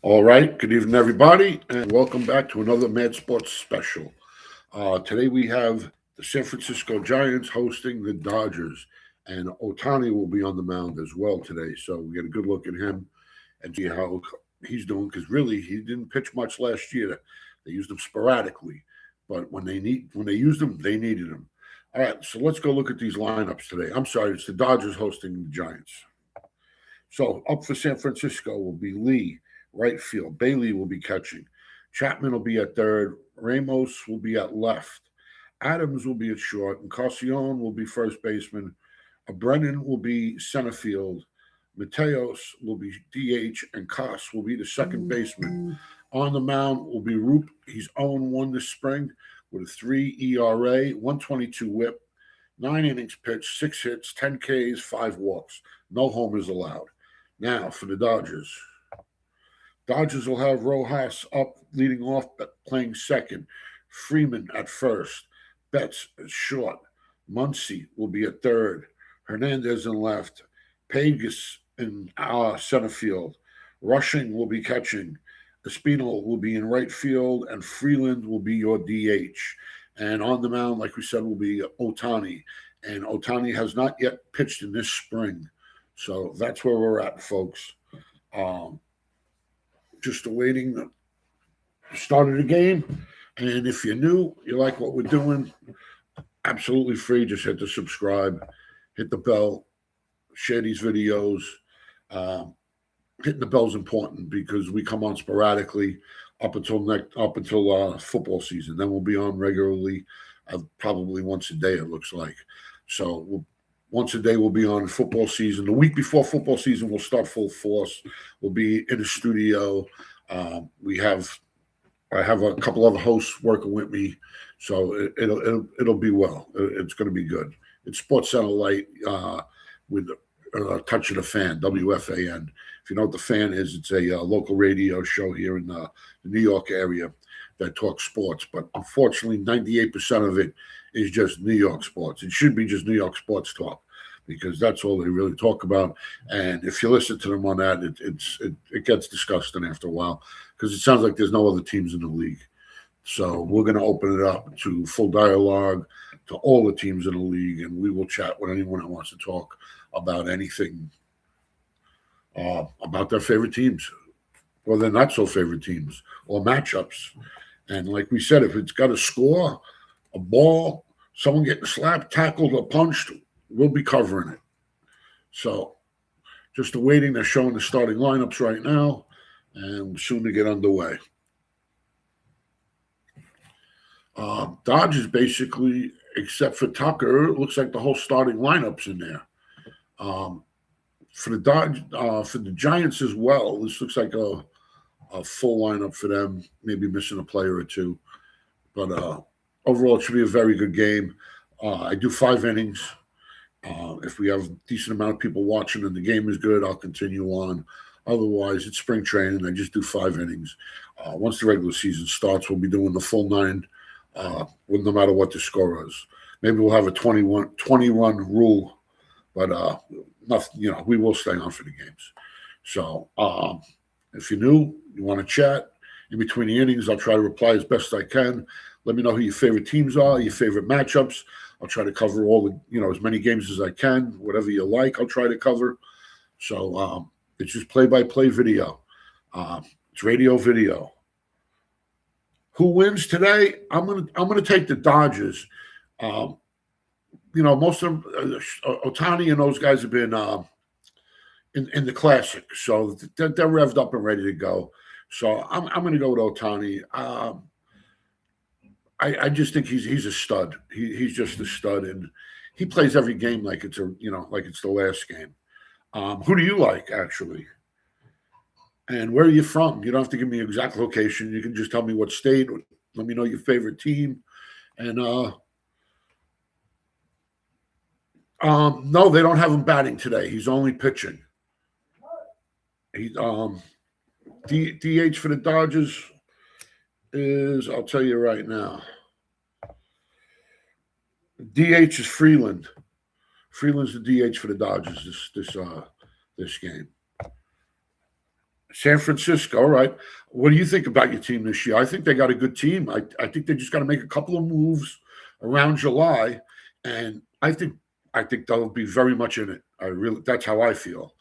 All right. Good evening, everybody, and welcome back to another Mad Sports special. Today we have the San Francisco Giants hosting the Dodgers, and Otani will be on the mound as well today. So we get a good look at him and see how he's doing because really he didn't pitch much last year. They used him sporadically, but when they used him, they needed him. All right, so let's go look at these lineups today. I'm sorry, it's the Dodgers hosting the Giants. So up for San Francisco will be Lee, right field. Bailey will be catching. Chapman will be at third. Ramos will be at left. Adams will be at short. And Carcion will be first baseman. Brennan will be center field. Mateos will be DH. And Koss will be the second baseman. On the mound will be Roop. He's 0-1 this spring with a 3 ERA, 122 whip, 9 innings pitched, 6 hits, 10 Ks, 5 walks. No homers allowed. Now for the Dodgers. Dodgers will have Rojas up leading off, playing second. Freeman at first. Betts at short. Muncy will be at third. Hernandez in left. Pegas in center field. Rushing will be catching. Espinal will be in right field, and Freeland will be your DH. And on the mound, like we said, will be Otani. And Otani has not yet pitched in this spring. So that's where we're at, folks. Just awaiting the start of the game. And if you're new, you like what we're doing, absolutely free. Just hit the subscribe, hit the bell, share these videos. Hitting the bell is important because we come on sporadically up until football season. Then we'll be on regularly, probably once a day. It looks like. So once a day we'll be on football season. The week before football season, we'll start full force. We'll be in the studio. I have a couple other hosts working with me, so it'll be well. It's going to be good. It's Sports Center Light with Touch of the Fan, WFAN. If you know what the Fan is, it's a local radio show here in the New York area that talks sports. But unfortunately, 98% of it is just New York sports. It should be just New York sports talk because that's all they really talk about. And if you listen to them on that, it gets disgusting after a while because it sounds like there's no other teams in the league. So we're going to open it up to full dialogue to all the teams in the league, and we will chat with anyone that wants to talk about anything about their favorite teams or their not so favorite teams or matchups. And like we said, if it's got a score, a ball, someone getting slapped, tackled, or punched, we'll be covering it. So just awaiting. They're showing the starting lineups right now, and soon to get underway. Dodgers basically, except for Tucker, it looks like the whole starting lineup's in there. For the Giants as well, this looks like a full lineup for them. Maybe missing a player or two, but overall, it should be a very good game. I do 5 innings. If we have a decent amount of people watching and the game is good, I'll continue on. Otherwise, it's spring training. I just do 5 innings. Once the regular season starts, we'll be doing the full 9, no matter what the score is. Maybe we'll have a 20-run rule, but nothing. We will stay on for the games. So if you're new, you want to chat in between the innings, I'll try to reply as best I can. Let me know who your favorite teams are, your favorite matchups. I'll try to cover all the, as many games as I can. Whatever you like, I'll try to cover. So it's just play-by-play video. It's radio video. Who wins today? I'm gonna take the Dodgers. Most of them, Otani and those guys have been in the Classic, so they're revved up and ready to go. So I'm going to go with Otani. I just think he's a stud. He's just a stud, and he plays every game like it's like it's the last game. Who do you like actually? And where are you from? You don't have to give me an exact location. You can just tell me what state. Let me know your favorite team. And no, they don't have him batting today. He's only pitching. He's DH for the Dodgers is, I'll tell you right now. DH is Freeland. Freeland's the DH for the Dodgers this game. San Francisco, all right. What do you think about your team this year? I think they got a good team. I think they just got to make a couple of moves around July, and I think they'll be very much in it. That's how I feel.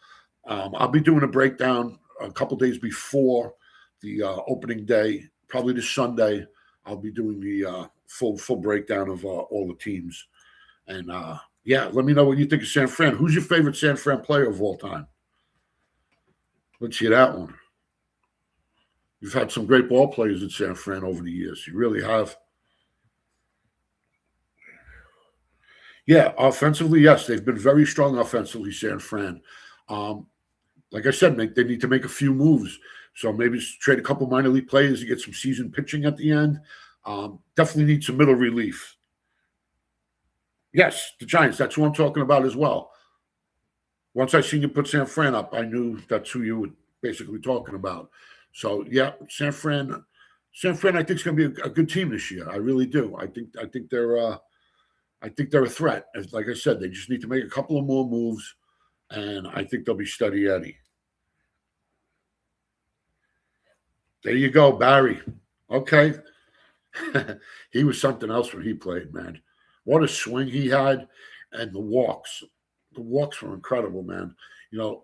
I'll be doing a breakdown a couple days before the opening day, probably this Sunday. I'll be doing the full breakdown of all the teams, and yeah, let me know what you think of San Fran. Who's your favorite San Fran player of all time? Let's hear that one. You've had some great ball players in San Fran over the years. You really have. Yeah, offensively, yes, they've been very strong offensively, San Fran. Um, like I said, they need to make a few moves. So maybe trade a couple minor league players to get some seasoned pitching at the end. Definitely need some middle relief. Yes, the Giants. That's who I'm talking about as well. Once I seen you put San Fran up, I knew that's who you were basically talking about. So yeah, San Fran. San Fran, I think is going to be a good team this year. I really do. I think they're a threat. Like I said, they just need to make a couple of more moves, and I think they'll be steady Eddie. There you go, Barry. Okay. He was something else when he played, man. What a swing he had, and the walks. The walks were incredible, man. You know,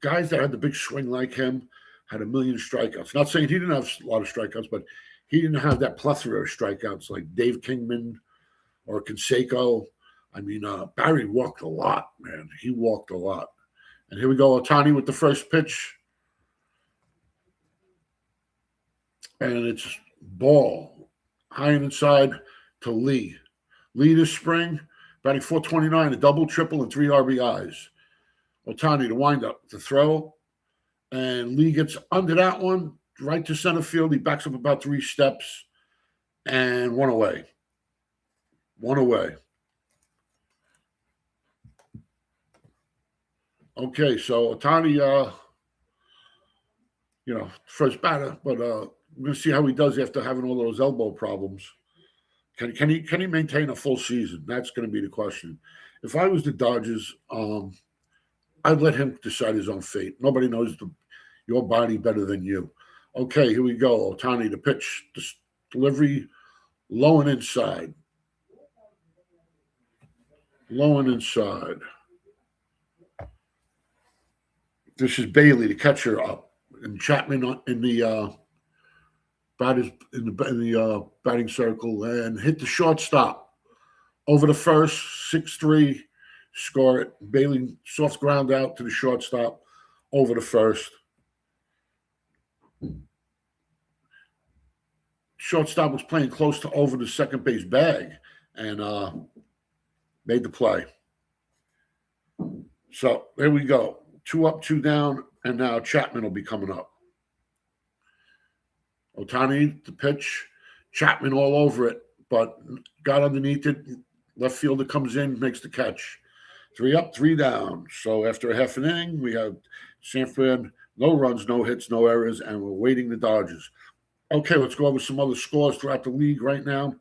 guys that had the big swing like him had a million strikeouts. Not saying he didn't have a lot of strikeouts, but he didn't have that plethora of strikeouts like Dave Kingman or Canseco. I mean, Barry walked a lot, man. He walked a lot. And here we go, Ohtani with the first pitch. And it's ball high and inside to Lee. Lee this spring, batting 429, a double, triple, and 3 RBIs. Ohtani to wind up, to throw. And Lee gets under that one, right to center field. He backs up about 3 steps and one away. One away. Okay, so Ohtani, first batter, but we're going to see how he does after having all those elbow problems. Can he maintain a full season? That's going to be the question. If I was the Dodgers, I'd let him decide his own fate. Nobody knows your body better than you. Okay, here we go. Ohtani, the pitch, the delivery, low and inside. Low and inside. This is Bailey, the catcher, up, and Chapman in the batting circle, and hit the shortstop over the first 6-3. Score it. Bailey soft ground out to the shortstop over the first. Shortstop was playing close to over the second base bag and made the play. So there we go. 2 up, 2 down, and now Chapman will be coming up. Ohtani, the pitch, Chapman all over it, but got underneath it. Left fielder comes in, makes the catch. 3 up, 3 down. So after a half an inning, we have San Fran, no runs, no hits, no errors, and we're waiting the Dodgers. Okay, let's go over some other scores throughout the league right now.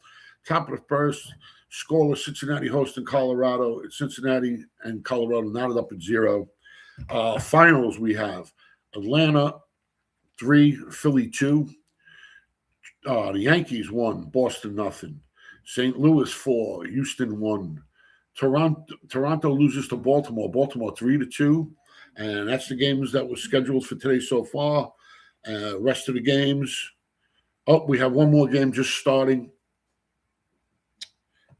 Top of the first, scoreless Cincinnati hosting Colorado. It's Cincinnati and Colorado knotted up at 0. Finals, we have Atlanta 3, Philly 2. The Yankees 1, Boston nothing. St. Louis 4, Houston 1. Toronto loses to Baltimore. Baltimore 3-2, and that's the games that were scheduled for today so far. Rest of the games. Oh, we have one more game just starting,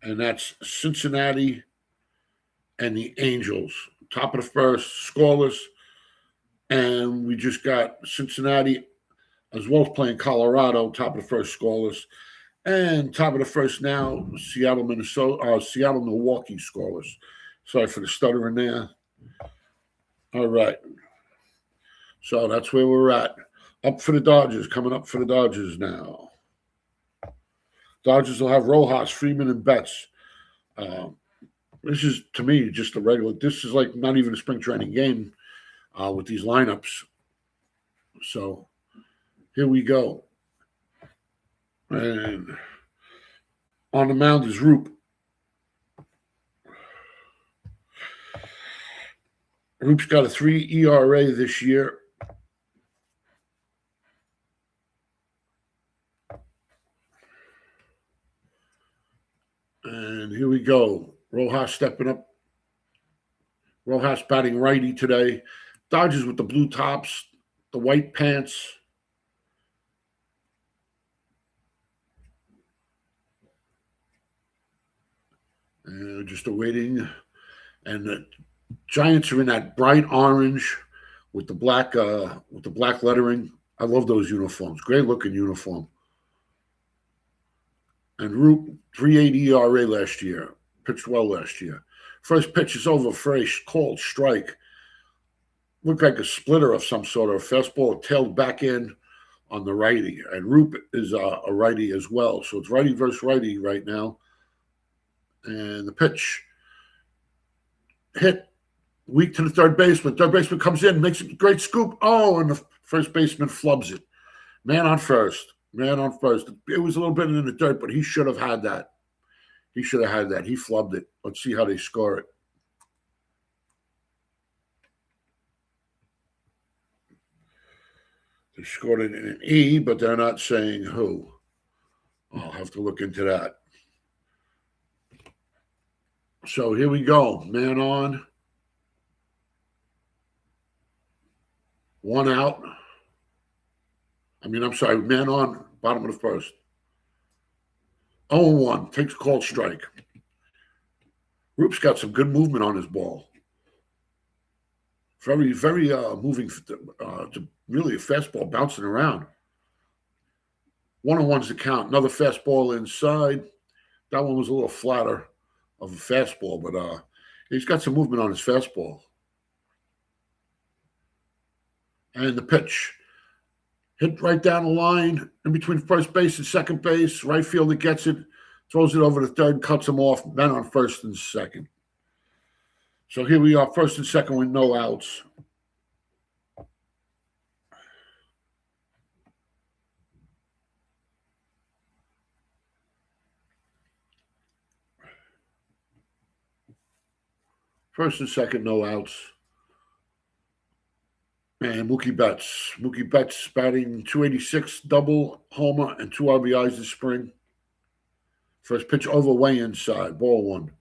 and that's Cincinnati and the Angels. Top of the first, scoreless, and we just got Cincinnati as well as playing Colorado. Top of the first, scoreless. And top of the first now, Seattle, Milwaukee scoreless. Sorry for the stuttering there. All right. So that's where we're at. Up for the Dodgers, coming up for the Dodgers now. Dodgers will have Rojas, Freeman, and Betts. This is, to me, just a regular. This is like not even a spring training game with these lineups. So here we go. And on the mound is Roop. Roop's got a 3 ERA this year. And here we go. Rojas stepping up. Rojas batting righty today. Dodgers with the blue tops, the white pants. And just awaiting. And the Giants are in that bright orange with the black lettering. I love those uniforms. Great looking uniform. And Root 380 ERA last year. Pitched well last year. First pitch is over for a called strike. Looked like a splitter of some sort, of fastball tailed back in on the righty. And Root is a righty as well. So it's righty versus righty right now. And the pitch hit weak to the third baseman. Third baseman comes in, makes a great scoop. Oh, and the first baseman flubs it. Man on first. It was a little bit in the dirt, but he should have had that. He flubbed it. Let's see how they score it. They scored it in an E, but they're not saying who. I'll have to look into that. So here we go. Man on. One out. Man on, bottom of the first. 0-1, takes a called strike. Roop's got some good movement on his ball. Very, very moving to really a fastball bouncing around. 1-1's the count. Another fastball inside. That one was a little flatter of a fastball, but he's got some movement on his fastball. And the pitch. Hit right down the line, in between first base and second base. Right fielder gets it, throws it over to third, cuts him off. Men on first and second. So here we are, first and second with no outs. First and second, no outs. And Mookie Betts. Mookie Betts batting 286, double, homer, and 2 RBIs this spring. First pitch over, way inside, ball one.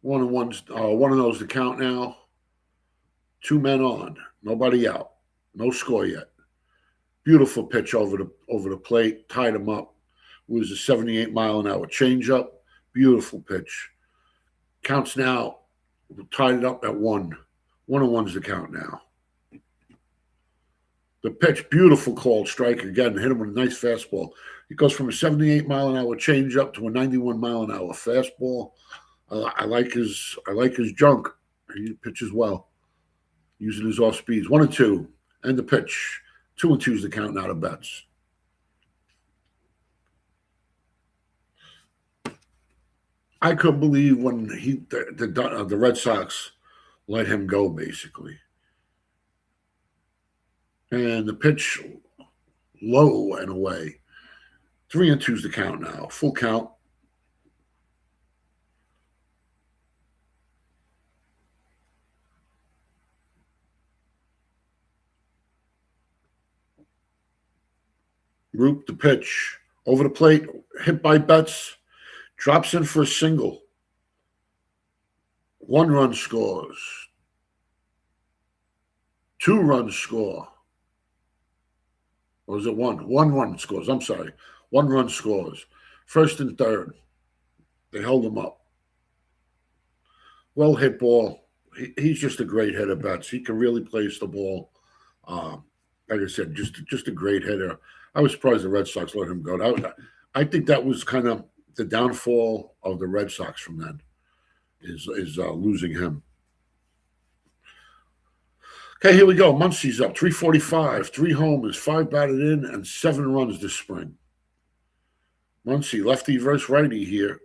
1-1, one of those to count now. 2 men on, nobody out, no score yet. Beautiful pitch over the plate, tied him up. It was a 78-mile-an-hour changeup. Beautiful pitch. Counts now. Tied it up at 1. 1-1's the count now. The pitch, beautiful called strike again. Hit him with a nice fastball. He goes from a 78-mile-an-hour changeup to a 91-mile-an-hour fastball. I like his junk. He pitches well, using his off speeds. 1-2, and the pitch. 2-2's the count now to Betts. I couldn't believe when the Red Sox let him go, basically. And the pitch low and away. 3-2's the count now. Full count. Roop the pitch. Over the plate. Hit by Betts. Drops in for a single. 1 run scores. 2 runs score. Or is it 1? 1 run scores. I'm sorry. 1 run scores. First and third. They held him up. Well hit ball. He's just a great hitter, Betts. He can really place the ball. Like I said, just a great hitter. I was surprised the Red Sox let him go. I think that was kind of the downfall of the Red Sox from then, is losing him. Okay, here we go. Muncy's up, 345, 3 homers, 5 batted in, and 7 runs this spring. Muncy, lefty versus righty here.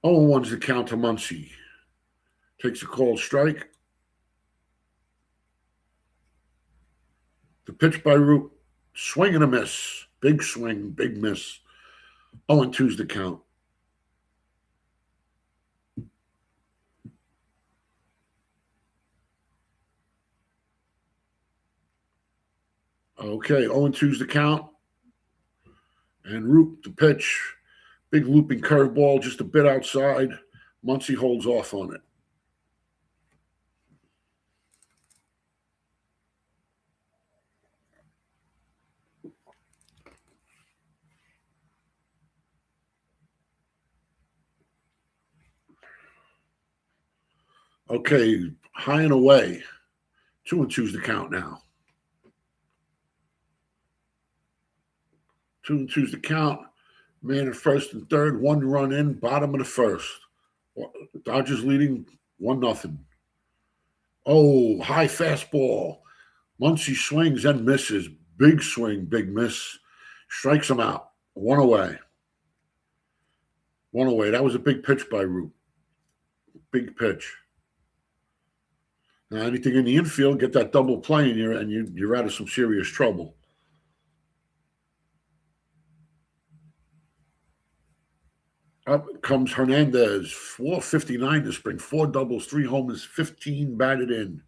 Oh, 1's the count to Muncy. Takes a called strike. The pitch by Root. Swing and a miss. Big swing, big miss. 0-2's the count. Okay, 0-2's the count. And Root the pitch. Big looping curveball, just a bit outside. Muncy holds off on it. Okay, high and away. 2-2's the count now. 2-2's the count. Man at first and third, 1 run in, bottom of the first. Dodgers leading 1-0. Oh, high fastball. Muncy swings and misses. Big swing, big miss. Strikes him out. 1 away. 1 away. That was a big pitch by Root. Big pitch. Now, anything in the infield, get that double play in here, and you're out of some serious trouble. Up comes Hernandez, 459 this spring, 4 doubles, 3 homers, 15 batted in.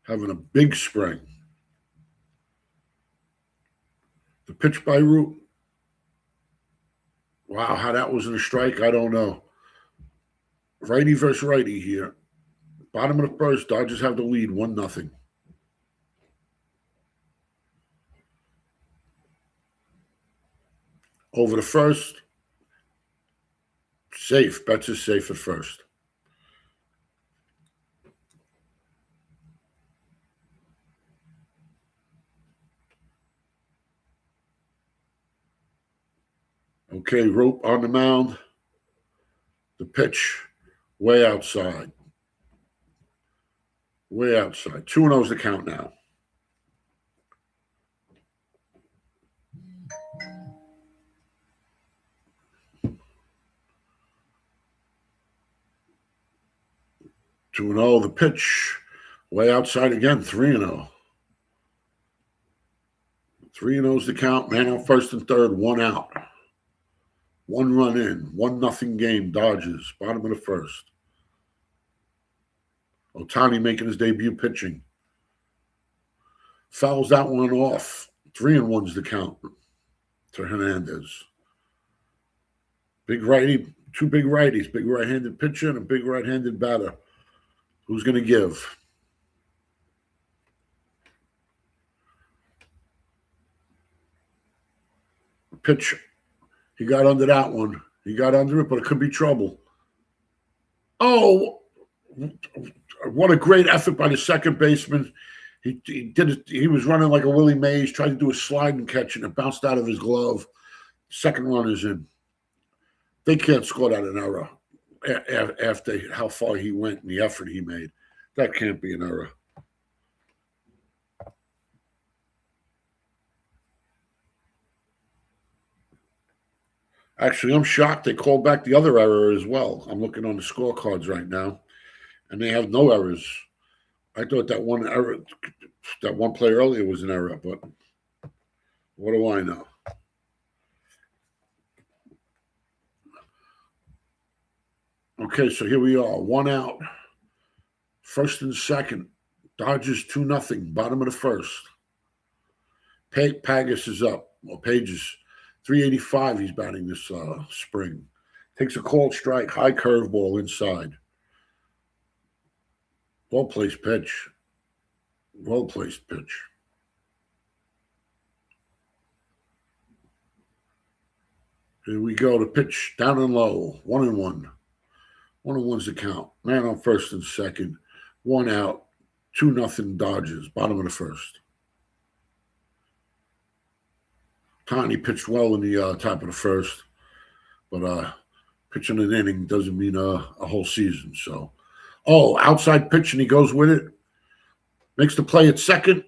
Having a big spring. The pitch by Root. Wow, how that wasn't a strike, I don't know. Righty versus righty here. Bottom of the first, Dodgers have the lead, 1-0. Over the first. Safe. Betts is safe at first. Okay, Rope on the mound. The pitch way outside. Way outside. 2-0's the count now. Two and 0. The pitch way outside again. 3-0. 3-0's the count. Man on first and third. 1 out. 1 run in. 1-0 game. Dodgers. Bottom of the first. Ohtani making his debut pitching. Fouls that one off. 3-1's the count to Hernandez. Big righty, 2 big righties, big right-handed pitcher and a big right-handed batter. Who's going to give? Pitch. He got under that one. He got under it, but it could be trouble. Oh, what a great effort by the second baseman. He did it. He was running like a Willie Mays, tried to do a slide and catch, and it bounced out of his glove. Second run is in. They can't score that an error after how far he went and the effort he made. That can't be an error. Actually, I'm shocked they called back the other error as well. I'm looking on the scorecards right now, and they have no errors. I thought that one error, that one play earlier was an error, but what do I know? Okay, so here we are. 1 out. First and second. Dodgers 2-0. Bottom of the first. Pagas is up. Well, Pages 385 he's batting this spring. Takes a called strike. High curveball inside. Well-placed pitch. Well-placed pitch. Here we go. The pitch down and low. 1-1. 1-1's the count. Man on first and second. 1 out. 2-0 Dodgers. Bottom of the first. Tani pitched well in the top of the first, but pitching an inning doesn't mean a whole season. So, outside pitch, and he goes with it. Makes the play at second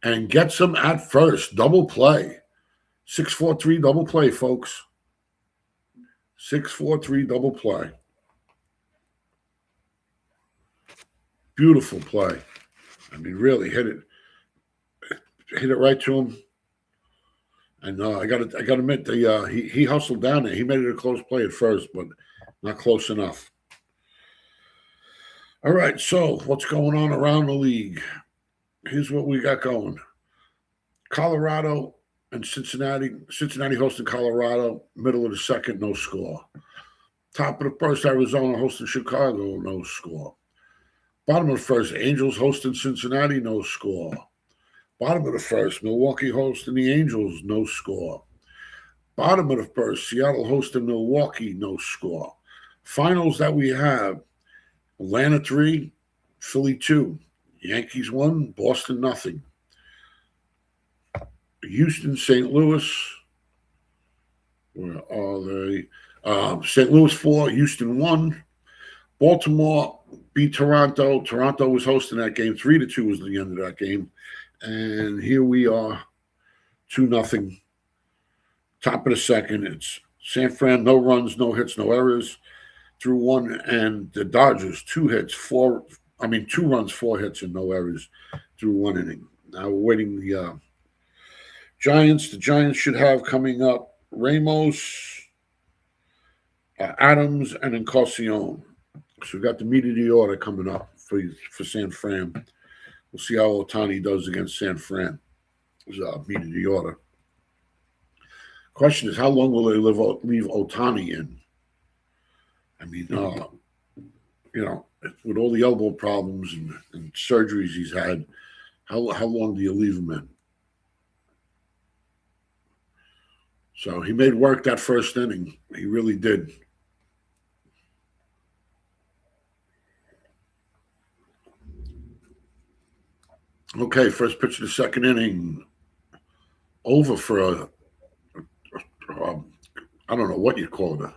and gets him at first. Double play. 6-4-3 double play, folks. 6-4-3 double play. Beautiful play. I mean, really hit it right to him. And I got to admit, he hustled down there. He made it a close play at first, but not close enough. All right, so what's going on around the league? here's what we got going. Colorado and Cincinnati. Cincinnati hosting Colorado. Middle of the second, no score. Top of the first, Arizona hosting Chicago, no score. Bottom of the first, Angels hosting Cincinnati, no score. Bottom of the first, Milwaukee hosting the Angels, no score. Bottom of the first, Seattle hosting Milwaukee, no score. Finals that we have, Atlanta 3, Philly 2. Yankees 1, Boston nothing. Houston, St. Louis. Where are they? St. Louis 4, Houston 1. Baltimore beat Toronto. Toronto was hosting that game. 3-2 was the end of that game. And here we are, 2-0. Top of the second. It's San Fran, no runs, no hits, no errors. Through one. And the Dodgers, 2 runs, 4 hits, and no errors through 1 inning. Now we're waiting the Giants. The Giants should have coming up Ramos, Adams, and Encarnacion. So we got the meat of the order coming up for San Fran. We'll see how Ohtani does against San Fran. Meat of the order. Question is, how long will they leave Ohtani in? I mean, with all the elbow problems and surgeries he's had, how long do you leave him in? So he made work that first inning. He really did. Okay, first pitch of the second inning. Over for I don't know what you call it, a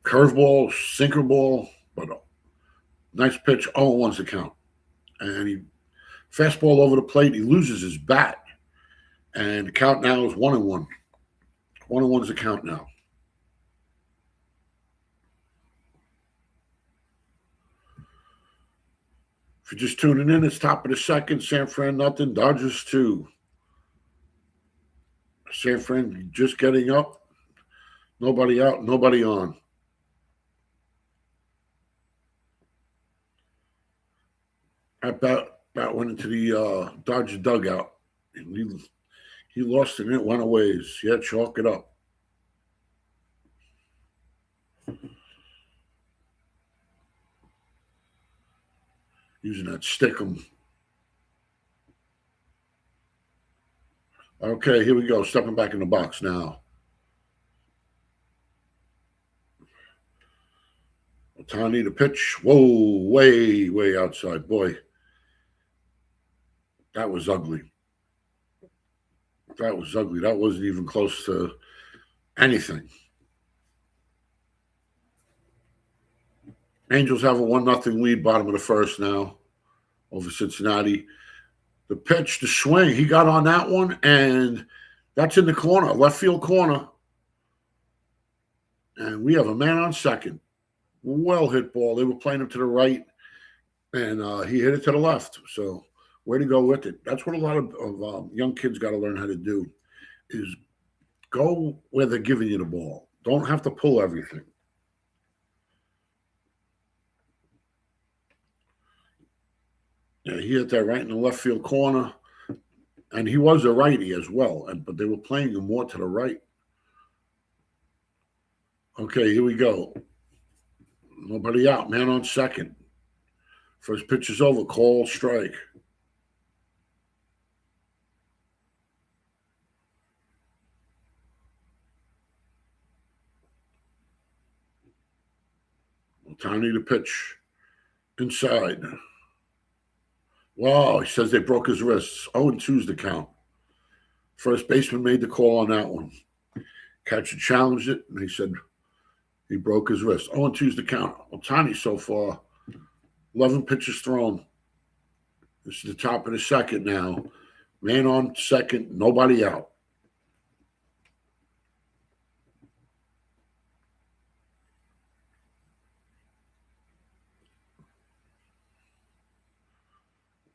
curveball, sinker ball, but a nice pitch. 0-1's the count. And he fastball over the plate. He loses his bat. And the count now is 1-1. 1-1's the count now. If you're just tuning in, it's top of the second. San Fran nothing. Dodgers 2. San Fran just getting up. Nobody out, nobody on. That bat went into the Dodger dugout. And he lost it and it went a ways. Yeah, chalk it up. Using that stickum. Okay, here we go. Stepping back in the box now. Ohtani to pitch. Whoa, way outside. Boy, that was ugly. That was ugly. That wasn't even close to anything. Angels have a 1-0 lead, bottom of the first now over Cincinnati. The pitch, the swing, he got on that one, and that's in the corner, left field corner. And we have a man on second. Well hit ball. They were playing him to the right, and he hit it to the left. So way to go with it. That's what a lot of young kids got to learn how to do, is go where they're giving you the ball. Don't have to pull everything. Yeah, he hit that right in the left field corner. And he was a righty as well, but they were playing him more to the right. Okay, here we go. Nobody out. Man on second. First pitch is over. Call, strike. Ohtani to pitch. Inside. Wow, he says they broke his wrists. 0-2's the count. First baseman made the call on that one. Catcher challenged it, and he said he broke his wrist. 0-2's the count. Ohtani so far, 11 pitches thrown. This is the top of the second now. Man on second, nobody out.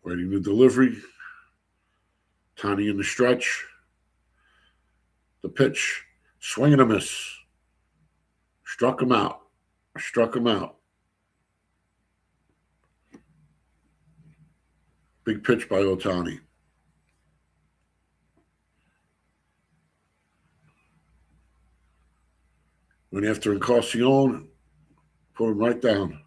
Waiting the delivery. Ohtani in the stretch. The pitch. Swing and a miss. Struck him out. Big pitch by Ohtani. Went after Encarnacion, put him right down.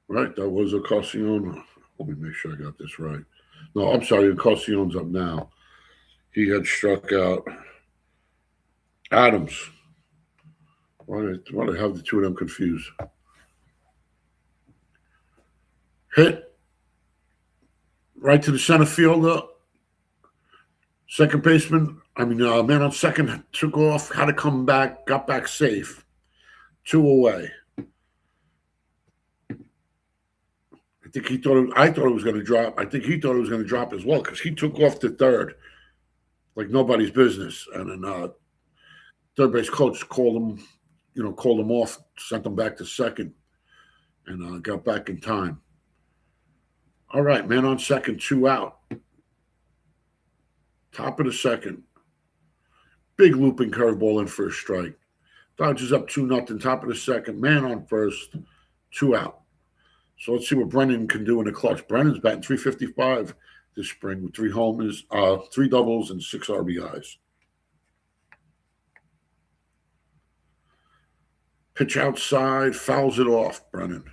Right, that was Encarnacion. Let me make sure I got this right. No, I'm sorry, Encarnacion's up now. He had struck out Adams. Why do I have the two of them confused? Hit right to the center fielder. Second baseman, man on second took off, had to come back, got back safe. 2 away. I thought it was going to drop. I think he thought it was going to drop as well because he took off to third like nobody's business. And then third base coach called him off, sent him back to second, and got back in time. All right, man on second, 2 out. Top of the second. Big looping curveball in for a strike. Dodgers up 2-0, top of the second. Man on first, 2 out. So let's see what Brennan can do in the clutch. Brennan's batting .355 this spring with 3 homers, 3 doubles, and 6 RBIs. Pitch outside, fouls it off, Brennan.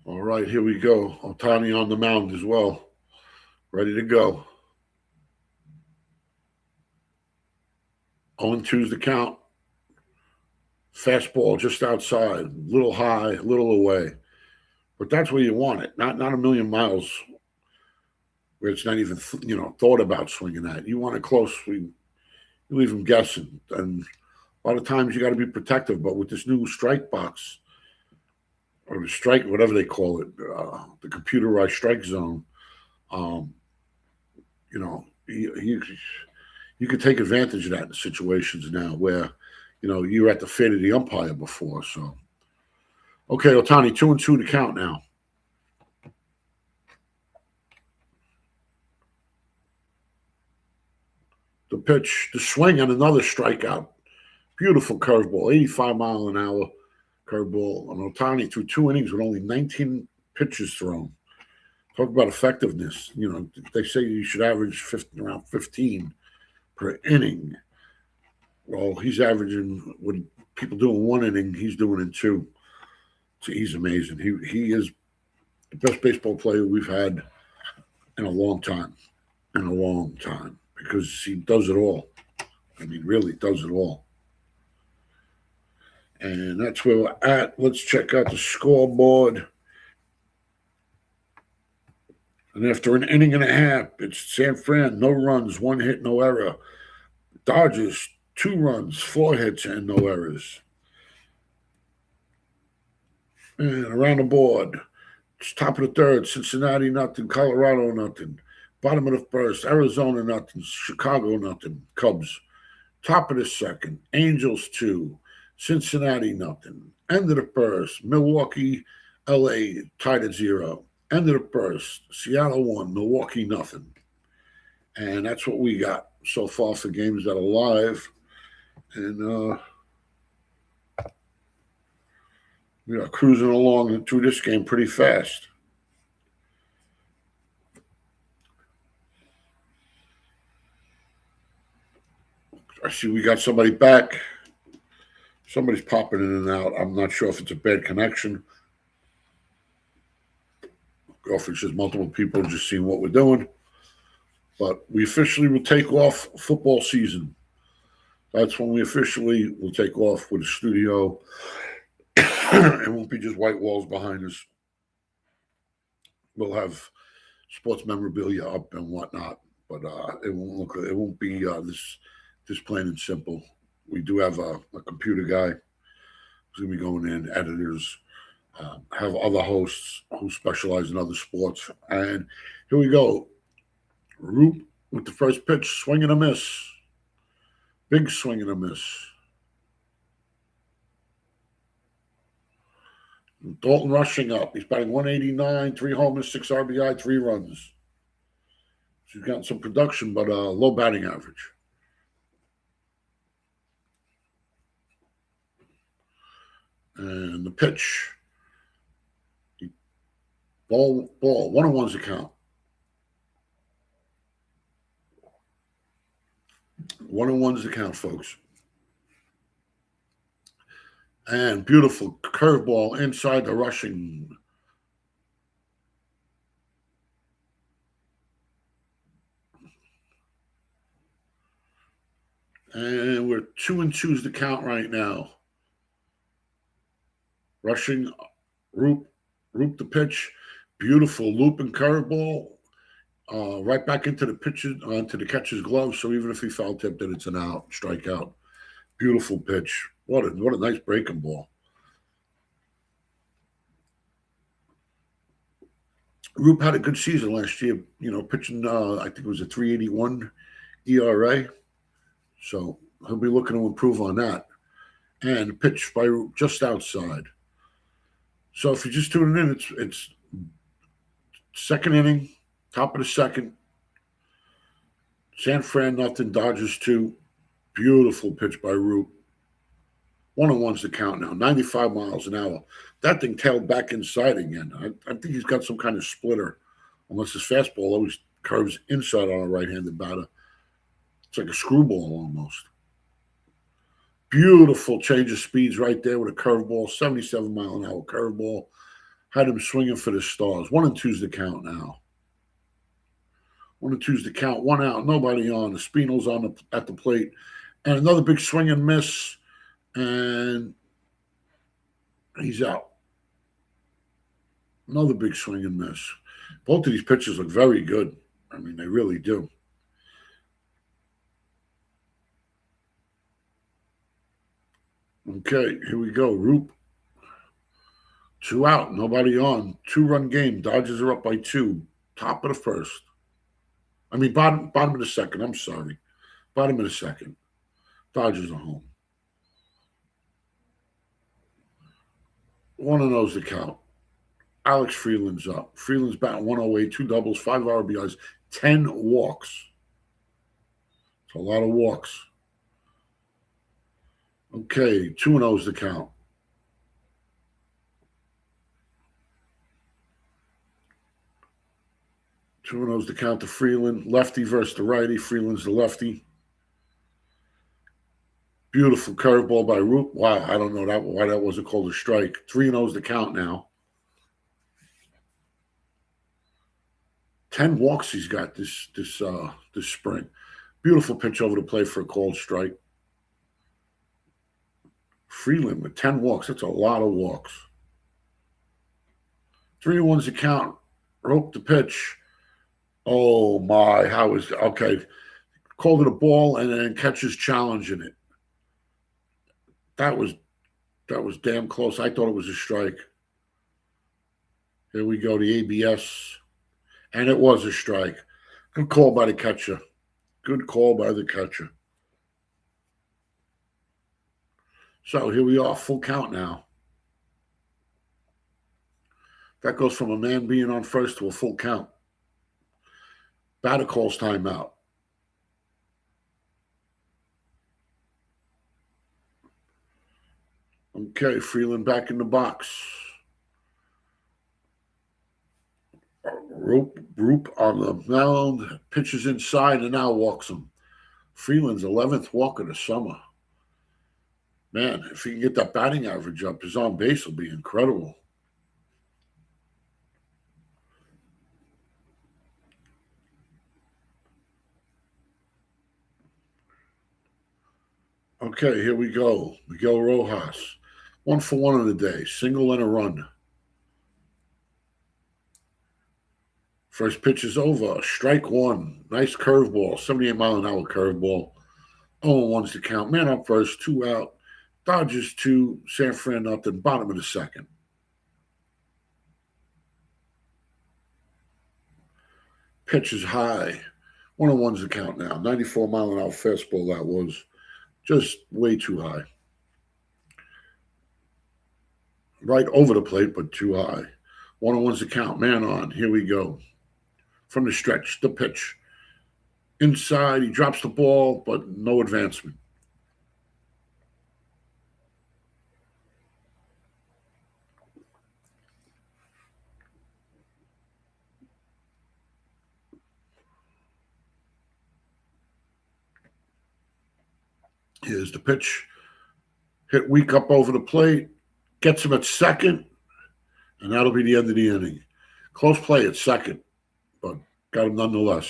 All right, here we go. Ohtani on the mound as well. Ready to go. 0-2's the count. Fastball just outside, a little high, a little away. But that's where you want it, not a million miles where it's not even thought about swinging at. You want it close. You leave them guessing. And a lot of times you got to be protective. But with this new strike box, or the strike, whatever they call it, the computerized strike zone, you could take advantage of that in situations now where, you're at the fate of the umpire before. So, okay, Ohtani, 2-2 to count now. The pitch, the swing, and another strikeout. Beautiful curveball, 85-mile-an-hour curveball. And Ohtani threw 2 innings with only 19 pitches thrown. Talk about effectiveness. They say you should average around 15 per inning. Well, he's averaging, with people doing 1 inning, he's doing in 2. So he's amazing. He is the best baseball player we've had in a long time. Because he does it all. Really does it all. And that's where we're at. Let's check out the scoreboard. And after an inning and a half, it's San Fran, no runs, 1 hit, no error. Dodgers, 2 runs, 4 hits, and no errors. And around the board, it's top of the third, Cincinnati, nothing, Colorado, nothing. Bottom of the first, Arizona, nothing, Chicago, nothing, Cubs. Top of the second, Angels, 2, Cincinnati, nothing. End of the first, Milwaukee, LA, tied at 0. End of the first, Seattle 1, Milwaukee nothing. And that's what we got so far for games that are live. And we are cruising along through this game pretty fast. I see we got somebody back. Somebody's popping in and out. I'm not sure if it's a bad connection. Or if it's just multiple people just seeing what we're doing. But we officially will take off football season. That's when we officially will take off with a studio. It won't be just white walls behind us. We'll have sports memorabilia up and whatnot, but it won't be this plain and simple. We do have a computer guy who's going to be going in, editors, have other hosts who specialize in other sports. And here we go. Roop with the first pitch, swing and a miss. Big swing and a miss. Dalton rushing up. He's batting 189, 3 homers, 6 RBI, 3 runs. He's gotten some production, but low batting average. And the pitch. Ball. 1-1's the count. 1-1's the count, folks. And beautiful curveball inside the rushing. And we're 2-2's the count right now. Rushing, Roop the pitch. Beautiful looping curveball. Right back into the catcher's glove. So even if he foul tipped it, it's an out, strikeout. Beautiful pitch. What a nice breaking ball. Roop had a good season last year, pitching, I think it was a 3.81 ERA. So he'll be looking to improve on that. And pitch by Roop just outside. So if you're just tuning in, it's second inning, top of the second. San Fran nothing, Dodgers 2. Beautiful pitch by Roop. 1-1's the count now, 95 miles an hour. That thing tailed back inside again. I think he's got some kind of splitter, unless his fastball always curves inside on a right-handed batter. It's like a screwball almost. Beautiful change of speeds right there with a curveball, 77-mile-an-hour curveball. Had him swinging for the stars. 1-2's the count now. 1-2's the count. 1 out, nobody on. Espino's at the plate. And another big swing and miss. And he's out. Another big swing and miss. Both of these pitches look very good. I mean, they really do. Okay, here we go. Roop. 2 out, nobody on. 2-run game. Dodgers are up by 2. Top of the first. I mean, bottom of the second. I'm sorry. Bottom of the second. Dodgers are home. 1-0's the count. Alex Freeland's up. Freeland's batting 108, 2 doubles, 5 RBIs, 10 walks. It's a lot of walks. Okay, 2-0's the count. Two and O's the count to Freeland. Lefty versus the righty. Freeland's the lefty. Beautiful curveball by Roop. Wow, I don't know why that wasn't called a strike. 3-0's the count now. 10 walks he's got this spring. Beautiful pitch over the plate for a called strike. Freeland with 10 walks. That's a lot of walks. 3-1's the count. Rope the pitch. Oh my, okay. Called it a ball and then catcher's challenging it. That was damn close. I thought it was a strike. Here we go, the ABS. And it was a strike. Good call by the catcher. Good call by the catcher. So here we are, full count now. That goes from a man being on first to a full count. Batter calls timeout. Okay, Freeland back in the box. Roop on the mound, pitches inside and now walks him. Freeland's 11th walk of the summer. Man, if he can get that batting average up, his on base will be incredible. Okay, here we go. Miguel Rojas. 1 for 1 on the day. Single and a run. First pitch is over. Strike 1. Nice curveball. 78-mile-an-hour curveball. 0-1's the count. Man up first. 2 out. Dodgers 2. San Fran nothing. Bottom of the second. Pitch is high. 1-1's the count now. 94-mile-an-hour fastball that was. Just way too high. right over the plate, but too high. 1-on-one's the count. Man on. Here we go. From the stretch, the pitch. Inside, he drops the ball, but no advancement. Here's the pitch. Hit weak up over the plate. Gets him at second, and that'll be the end of the inning. Close play at second, but got him nonetheless.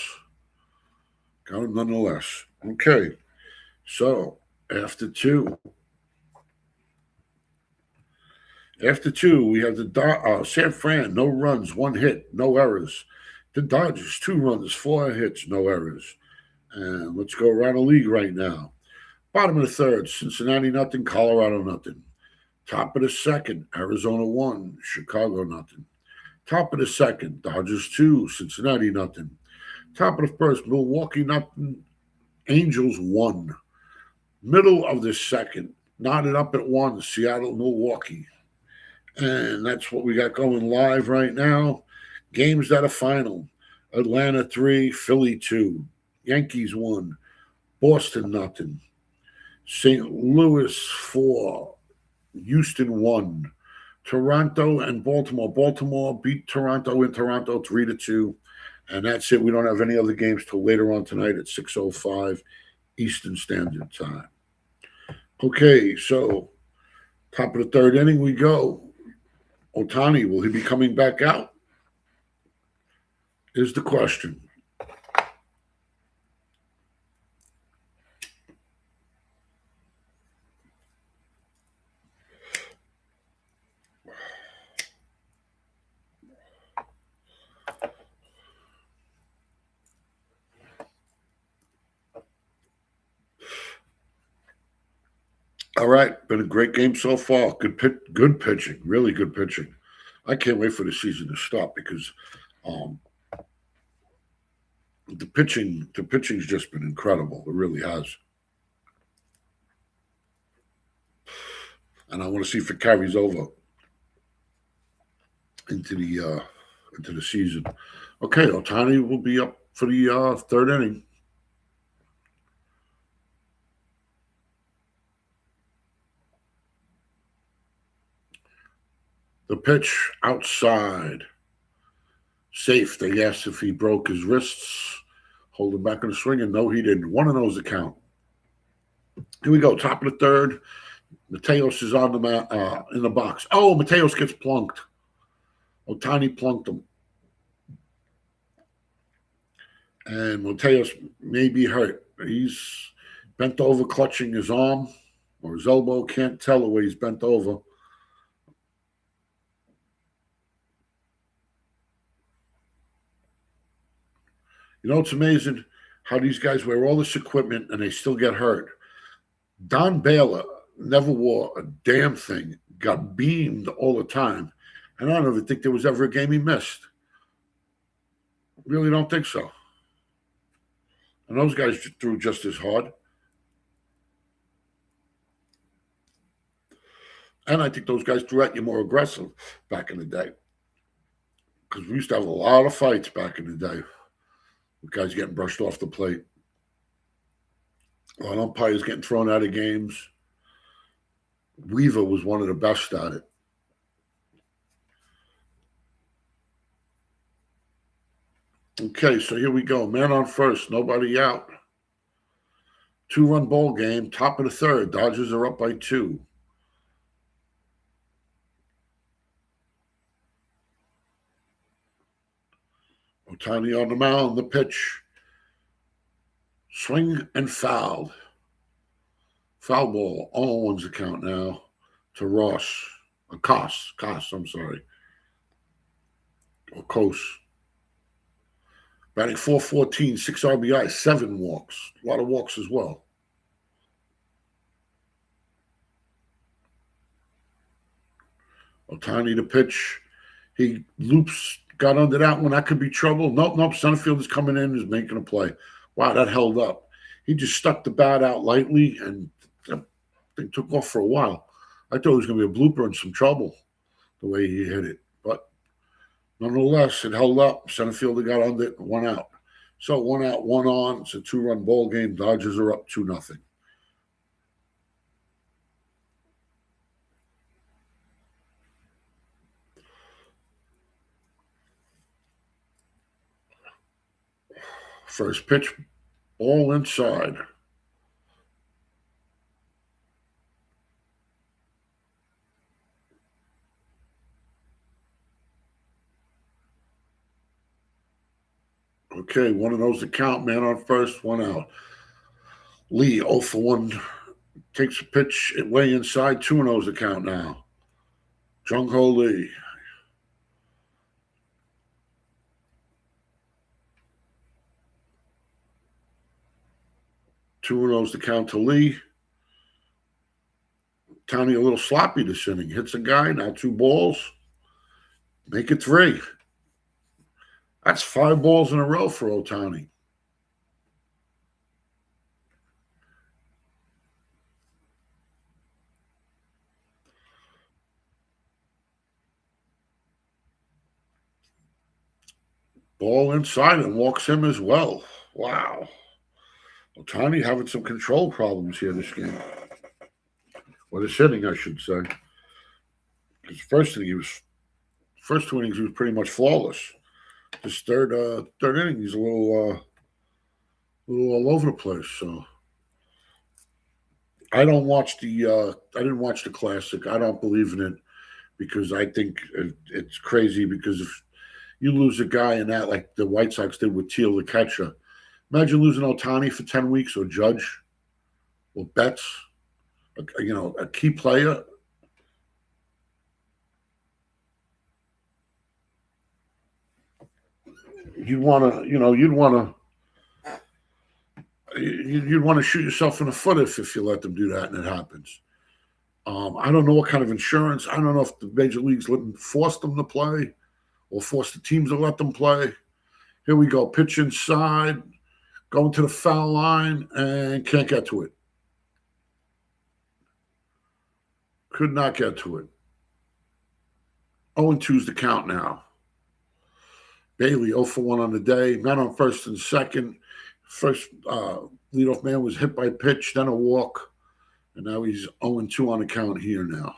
Okay, so after two, we have the San Fran, no runs, 1 hit, no errors. The Dodgers, 2 runs, 4 hits, no errors. And let's go around the league right now. Bottom of the third, Cincinnati nothing, Colorado nothing. Top of the second, Arizona 1, Chicago nothing. Top of the second, Dodgers 2, Cincinnati nothing. Top of the first, Milwaukee nothing, Angels 1. Middle of the second, knotted up at 1, Seattle, Milwaukee. And that's what we got going live right now. Games that are final. Atlanta 3, Philly 2. Yankees 1. Boston nothing. St. Louis 4. Houston 1. Toronto and Baltimore. Baltimore beat Toronto in Toronto 3-2. And that's it. We don't have any other games till later on tonight at 6:05 Eastern Standard Time. Okay, so top of the third inning we go. Ohtani, will he be coming back out? Is the question. All right, been a great game so far. Good pitching, really good pitching. I can't wait for the season to start because the pitching's just been incredible. It really has. And I want to see if it carries over into the season. Okay, Ohtani will be up for the third inning. The pitch outside. Safe. They asked if he broke his wrists, hold him back in the swing, and no, he didn't. 1-0's the count. Here we go. Top of the third. Mateos is on the in the box. Oh, Mateos gets plunked. Ohtani plunked him. And Mateos may be hurt. He's bent over, clutching his arm or his elbow. Can't tell the way he's bent over. You know, it's amazing how these guys wear all this equipment and they still get hurt. Don Baylor never wore a damn thing, got beamed all the time, and I don't even think there was ever a game he missed. Really don't think so. And those guys threw just as hard. And I think those guys threw at you more aggressive back in the day. Because we used to have a lot of fights back in the day. The guys getting brushed off the plate. A lot of umpires getting thrown out of games. Weaver was one of the best at it. Okay, so here we go. Man on first, nobody out. 2-run ball game, top of the third. Dodgers are up by 2. Ohtani on the mound, the pitch. Swing and foul. Foul ball. 0-1's the count now to Ross. Koss, I'm sorry. Or Kos. Batting .414, 6 RBI, 7 walks. A lot of walks as well. Ohtani to pitch. He loops, got under that one. That could be trouble. Nope. Center field is coming in, is making a play. Wow, that held up. He just stuck the bat out lightly, and the thing took off for a while. I thought it was going to be a blooper and some trouble. the way he hit it. But nonetheless, it held up. Center fielder got under it and 1 out. So 1 out, 1 on. It's a 2-run ball game. Dodgers are up 2-0. First pitch, ball inside. Okay, one of those to count. Man on first, 1 out. Lee, 0 for 1, takes a pitch way inside. 2-0 to count now. Jung Ho Lee. Two of those to count to Lee. Tony a little sloppy this inning. Hits a guy, now 2 balls. Make it 3. That's 5 balls in a row for Ohtani. Ball inside and walks him as well. Wow. Ohtani having some control problems here this game. Or this inning, I should say. His first 2 innings, he was pretty much flawless. This third inning, he's a little all over the place. So I didn't watch the Classic. I don't believe in it because I think it's crazy. Because if you lose a guy in that, like the White Sox did with Teal, the catcher, imagine losing Ohtani for 10 weeks, or Judge, or Betts, a key player. You'd want to shoot yourself in the foot if you let them do that and it happens. I don't know what kind of insurance. I don't know if the major leagues force them to play or force the teams to let them play. Here we go. Pitch inside, going to the foul line, and can't get to it. Could not get to it. 0-2's the count now. Bailey, 0 for 1 on the day. Man on first and second. First leadoff man was hit by pitch, then a walk. And now he's 0-2 on the count here now.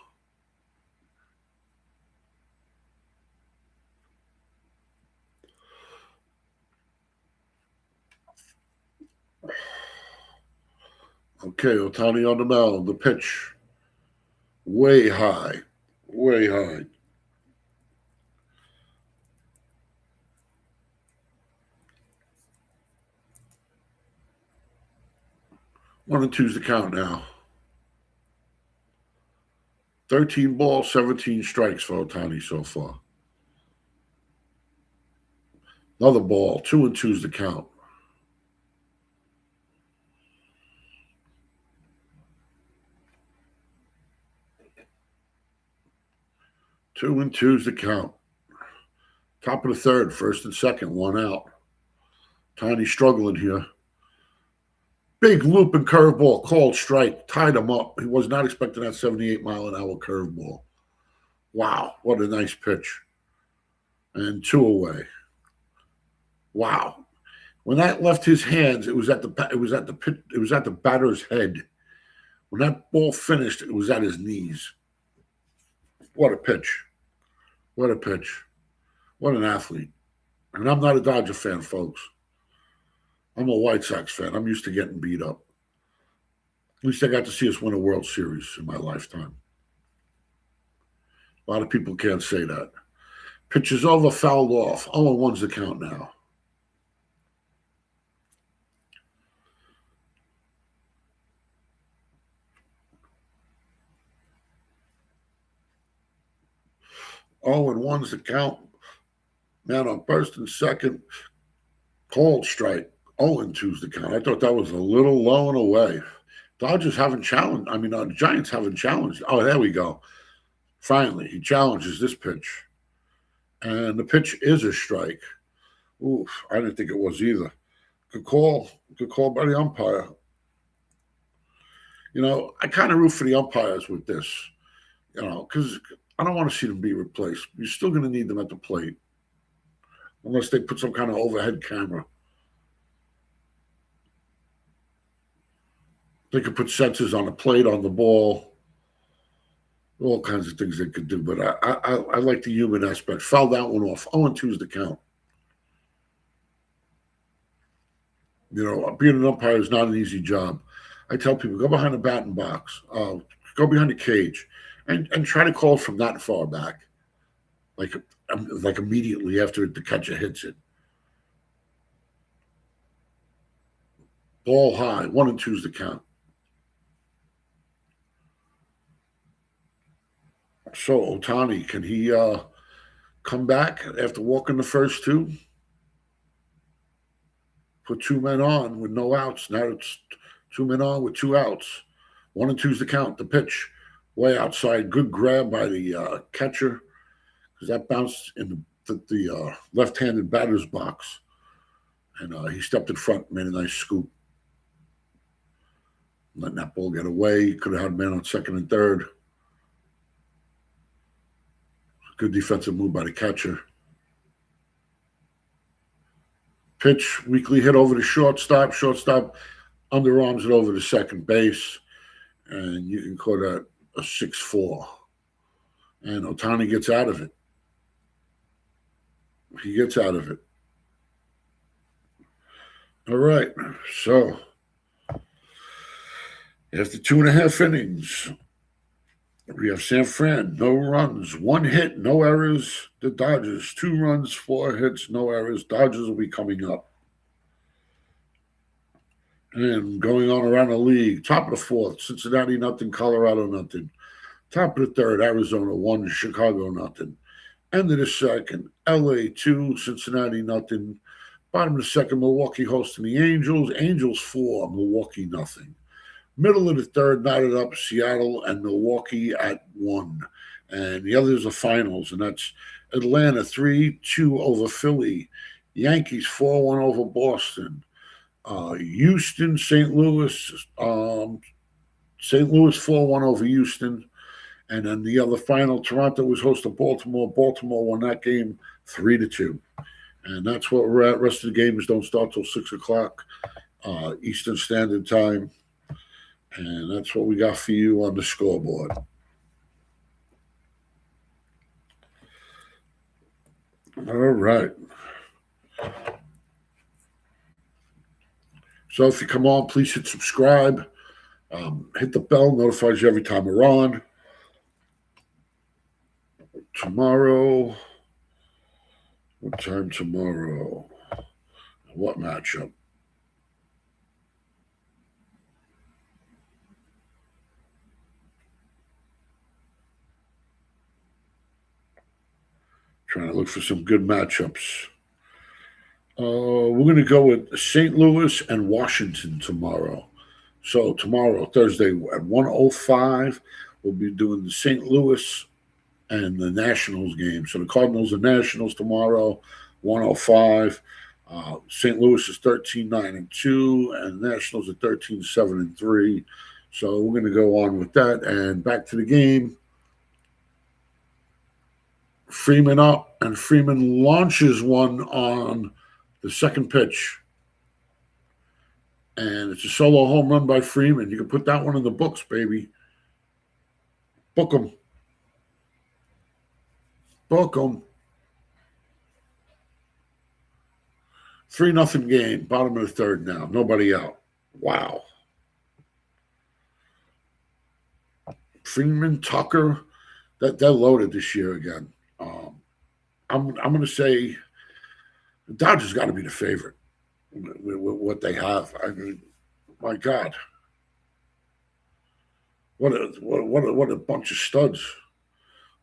Okay, Ohtani on the mound. The pitch. Way high. Way high. One and two's the count now. 13 balls, 17 strikes for Ohtani so far. Another ball, 2-2's the count. Two and two's the count. Top of the third, first and second, 1 out. Tiny struggling here. Big loop and curveball, called strike, tied him up. He was not expecting that 78-mile-an-hour curveball. Wow, what a nice pitch. And 2 away. Wow. When that left his hands, it was at the batter's head. When that ball finished, it was at his knees. What a pitch. What a pitch. What an athlete. And I'm not a Dodger fan, folks. I'm a White Sox fan. I'm used to getting beat up. At least I got to see us win a World Series in my lifetime. A lot of people can't say that. Pitch is over, fouled off. 0-1's the count now. Oh, and 1's the count. Man on first and second. Called strike. 0-2's the count. I thought that was a little low and away. Dodgers haven't challenged. The Giants haven't challenged. Oh, there we go. Finally, he challenges this pitch. And the pitch is a strike. Oof, I didn't think it was either. Good call by the umpire. I kind of root for the umpires with this, because I don't want to see them be replaced. You're still going to need them at the plate unless they put some kind of overhead camera. They could put sensors on the plate, on the ball, all kinds of things they could do. But I like the human aspect. Foul that one off. 0-2 is the count. You know, being an umpire is not an easy job. I tell people, go behind the batting box, go behind the cage, and try to call from that far back, like immediately after the catcher hits it. Ball high, 1-2 is the count. So Ohtani, can he come back after walking the first two? Put two men on with no outs. Now it's two men on with two outs. 1-2 is the count. The pitch way outside. Good grab by the catcher because that bounced in the left-handed batter's box. And he stepped in front, made a nice scoop. Letting that ball get away. Could have had a man on second and third. Good defensive move by the catcher. Pitch, weakly hit over the shortstop. Shortstop underarms it over to second base. And you can call that a 6-4. And Ohtani gets out of it. He gets out of it. All right. So, after 2.5 innings, we have San Fran, no runs, 1 hit, no errors. The Dodgers, 2 runs, 4 hits, no errors. Dodgers will be coming up. And going on around the league, top of the 4th, Cincinnati nothing, Colorado nothing. Top of the 3rd, Arizona 1, Chicago nothing. End of the 2nd, LA 2, Cincinnati nothing. Bottom of the 2nd, Milwaukee hosting the Angels. Angels 4, Milwaukee nothing. Middle of the 3rd, knotted up Seattle and Milwaukee at 1. And the others are finals, and that's Atlanta 3-2 over Philly. Yankees 4-1 over Boston. Houston, St. Louis. St. Louis 4-1 over Houston. And then the other final, Toronto was host to Baltimore. Baltimore won that game 3-2. And that's what we're at. Rest of the games don't start till 6 o'clock Eastern Standard Time. And that's what we got for you on the scoreboard. All right. So if you come on, please hit subscribe. Hit the bell, notifies you every time we're on. Tomorrow, what time tomorrow? What matchup? Trying to look for some good matchups. We're going to go with St. Louis and Washington tomorrow. So tomorrow, Thursday, at 1:05, we'll be doing the St. Louis and the Nationals game. So the Cardinals and Nationals tomorrow, 1:05. St. Louis is 13-9-2, and Nationals are 13-7-3. So we're going to go on with that. And back to the game. Freeman up, and Freeman launches one on the second pitch. And it's a solo home run by Freeman. You can put that one in the books, baby. Book them. Book them. 3-0 game. Bottom of the 3rd now. Nobody out. Wow. Freeman, Tucker, they're loaded this year again. I'm going to say the Dodgers got to be the favorite with what they have. I mean, my God, what a bunch of studs.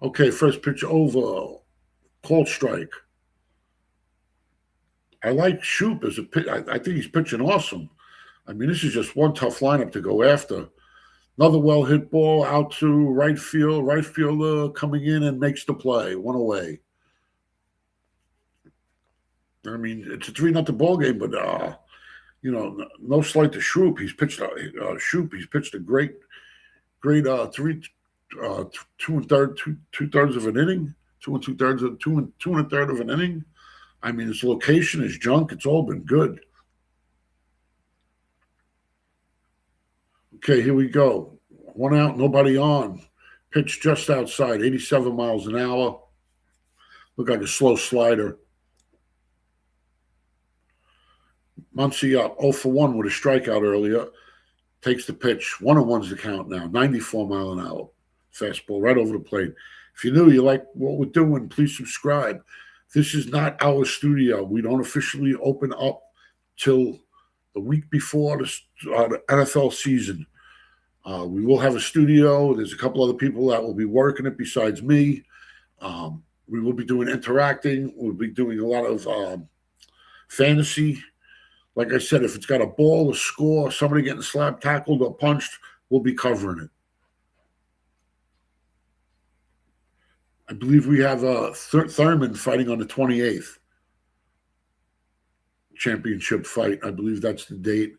Okay, first pitch over, cold strike. I like Shoop as a pitch. I think he's pitching awesome. I mean, this is just one tough lineup to go after. Another well-hit ball out to right field. Right fielder coming in and makes the play. 1 away. I mean, it's a 3-0 ball game, but no slight to Shoop. He's pitched Shoop. He's pitched a great 3 two thirds of an inning, two and a third of an inning. I mean, his location, his junk, it's all been good. Okay, here we go. 1 out, nobody on. Pitch just outside, 87 miles an hour. Look like a slow slider. Muncy up 0 for 1 with a strikeout earlier. Takes the pitch. 1-1's the count now. 94 mile an hour. Fastball right over the plate. If you're new, you like what we're doing, please subscribe. This is not our studio. We don't officially open up till the week before the NFL season. We will have a studio. There's a couple other people that will be working it besides me. We will be doing interacting. We'll be doing a lot of fantasy. Like I said, if it's got a ball, a score, somebody getting slapped, tackled, or punched, we'll be covering it. I believe we have Thurman fighting on the 28th. Championship fight. I believe that's the date.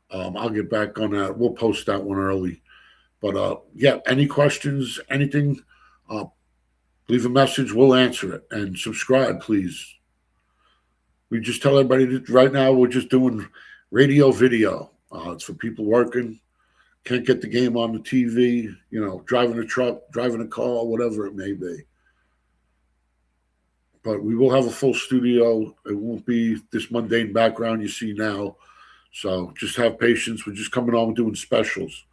I'll get back on that. We'll post that one early. But, yeah, any questions, anything, leave a message. We'll answer it. And subscribe, please. We just tell everybody that right now we're just doing radio video. It's for people working. Can't get the game on the TV, driving a truck, driving a car, whatever it may be. But we will have a full studio. It won't be this mundane background you see now. So just have patience. We're just coming on doing specials.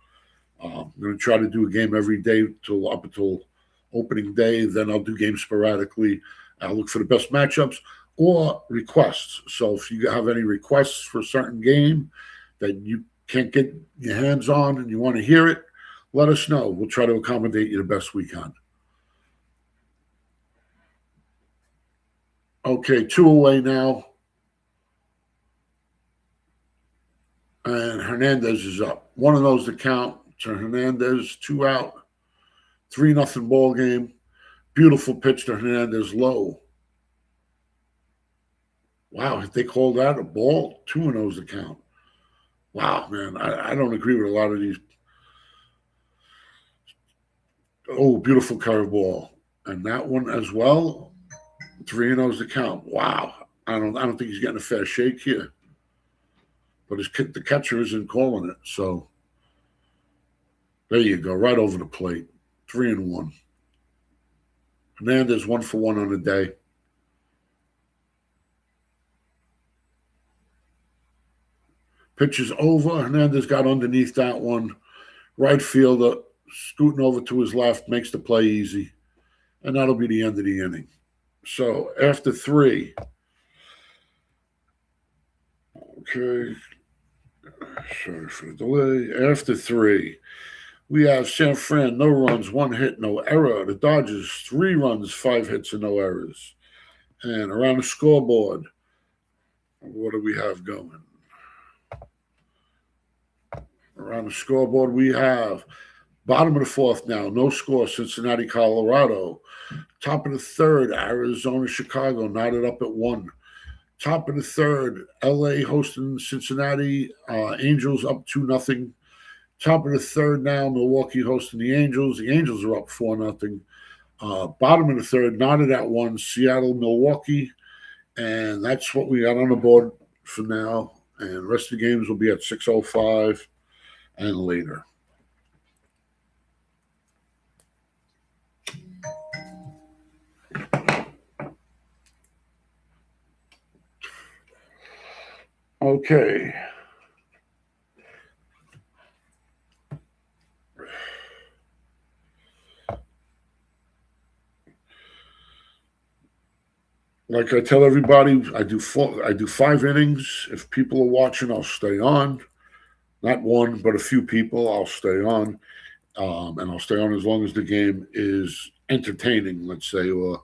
I'm going to try to do a game every day up until opening day. Then I'll do games sporadically. I'll look for the best matchups or requests. So if you have any requests for a certain game that you can't get your hands on and you want to hear it, let us know. We'll try to accommodate you the best we can. Okay, 2 away now. And Hernandez is up. One of those to count to Hernandez, 2 out. 3-0 ball game. Beautiful pitch to Hernandez, low. Wow, if they call that a ball, 2-0's the count. Wow, man, I don't agree with a lot of these. Oh, beautiful curveball. And that one as well, 3-0's the count. Wow. I don't think he's getting a fair shake here. But the catcher isn't calling it. So there you go, right over the plate. 3-1. Hernandez 1 for 1 on the day. Pitch is over. Hernandez got underneath that one. Right fielder scooting over to his left, makes the play easy. And that'll be the end of the inning. So after 3, okay, sorry for the delay. After 3, we have San Fran, no runs, 1 hit, no error. The Dodgers, 3 runs, 5 hits, and no errors. And around the scoreboard, what do we have going? Around the scoreboard, we have bottom of the 4th now, no score, Cincinnati, Colorado. Top of the 3rd, Arizona, Chicago, knotted up at 1. Top of the 3rd, LA hosting Cincinnati, Angels up 2-0. Top of the 3rd now, Milwaukee hosting the Angels. The Angels are up 4-0. Bottom of the 3rd, knotted at 1, Seattle, Milwaukee. And that's what we got on the board for now. And the rest of the games will be at 6:05 and later. Okay. Like I tell everybody, I do 5 innings. If people are watching, I'll stay on. Not one, but a few people, I'll stay on. And I'll stay on as long as the game is entertaining, let's say, or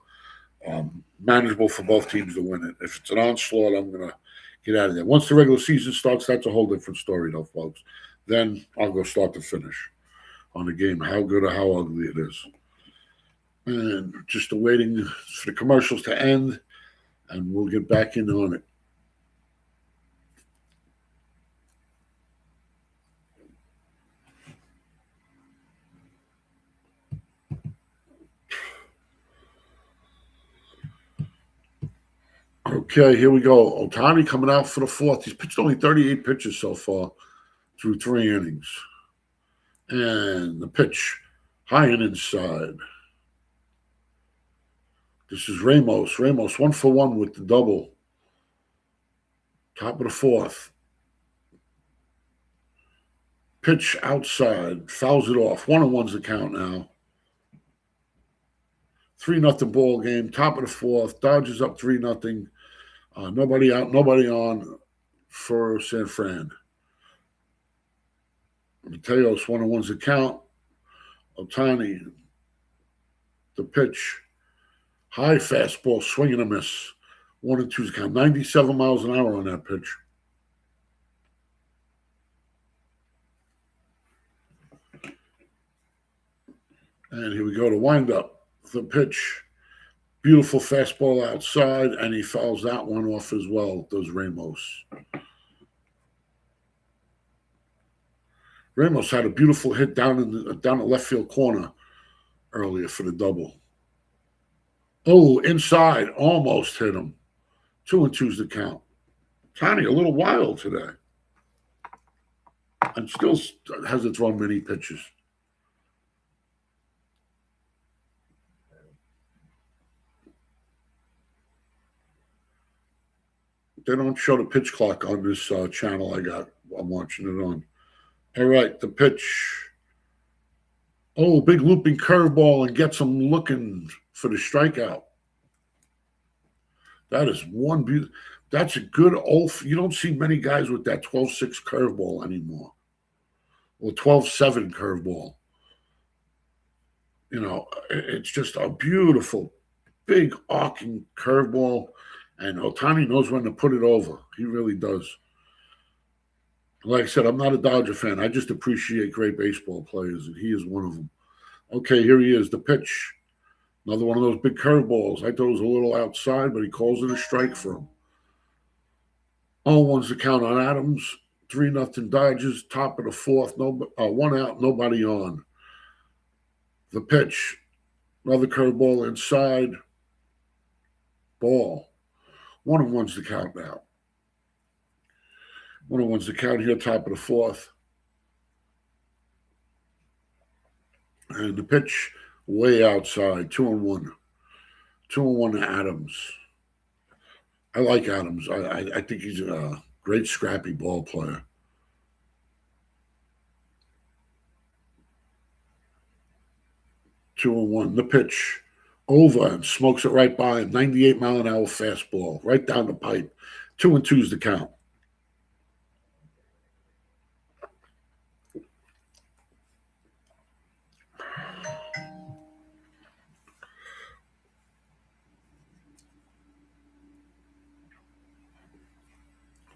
manageable for both teams to win it. If it's an onslaught, I'm going to get out of there. Once the regular season starts, that's a whole different story, though, folks. Then I'll go start to finish on the game, how good or how ugly it is. And just waiting for the commercials to end, and we'll get back in on it. Okay, here we go. Ohtani coming out for the fourth. He's pitched only 38 pitches so far through 3 innings. And the pitch high and inside. This is Ramos. Ramos 1-for-1 with the double. Top of the fourth. Pitch outside. Fouls it off. 1-1's the count now. 3-0 ball game. Top of the fourth. Dodgers up 3-0. Nobody out, nobody on for San Fran. Mateos 1-1's the count. Ohtani, the pitch. High fastball, swing and a miss. 1-2's the count. 97 miles an hour on that pitch. And here we go to wind up. The pitch, beautiful fastball outside, and he fouls that one off as well, does Ramos. Ramos had a beautiful hit down the left field corner earlier for the double. Oh, inside, almost hit him. 2-2's the count. Tony, a little wild today. And still hasn't thrown many pitches. They don't show the pitch clock on this channel I'm watching it on. All right, the pitch. Oh, big looping curveball and gets him looking for the strikeout. That is one beautiful. That's a good old. You don't see many guys with that 12-6 curveball anymore, or 12-7 curveball. You know, it's just a beautiful, big arcing curveball, and Ohtani knows when to put it over. He really does. Like I said, I'm not a Dodger fan. I just appreciate great baseball players, and he is one of them. Okay, here he is, the pitch. Another one of those big curveballs. I thought it was a little outside, but he calls it a strike for him. 0-1's the count on Adams. 3-0 Dodgers. Top of the fourth. One out, nobody on. The pitch. Another curveball inside. Ball. 1-1's the count now. 1-1's the count here, top of the fourth. And the pitch way outside, 2-1. 2-1 to Adams. I like Adams. I think he's a great scrappy ball player. Two and one. The pitch over and smokes it right by him. 98-mile-an-hour fastball right down the pipe. 2-2's the count.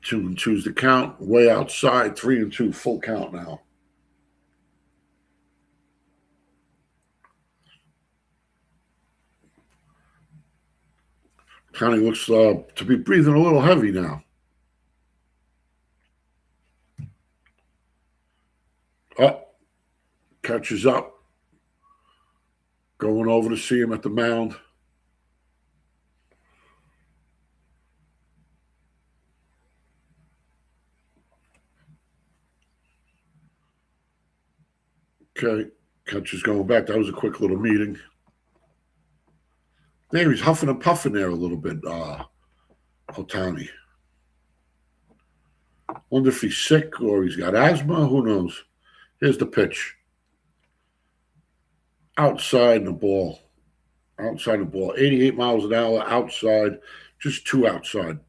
Two and two's the count. Way outside. 3-2. Full count now. Kind of looks to be breathing a little heavy now. Catches up. Going over to see him at the mound. Okay, catcher's going back. That was a quick little meeting. There, he's huffing and puffing there a little bit, Ohtani. Wonder if he's sick or he's got asthma. Who knows? Here's the pitch. Outside the ball. Outside the ball. 88 miles an hour outside. Just two outside.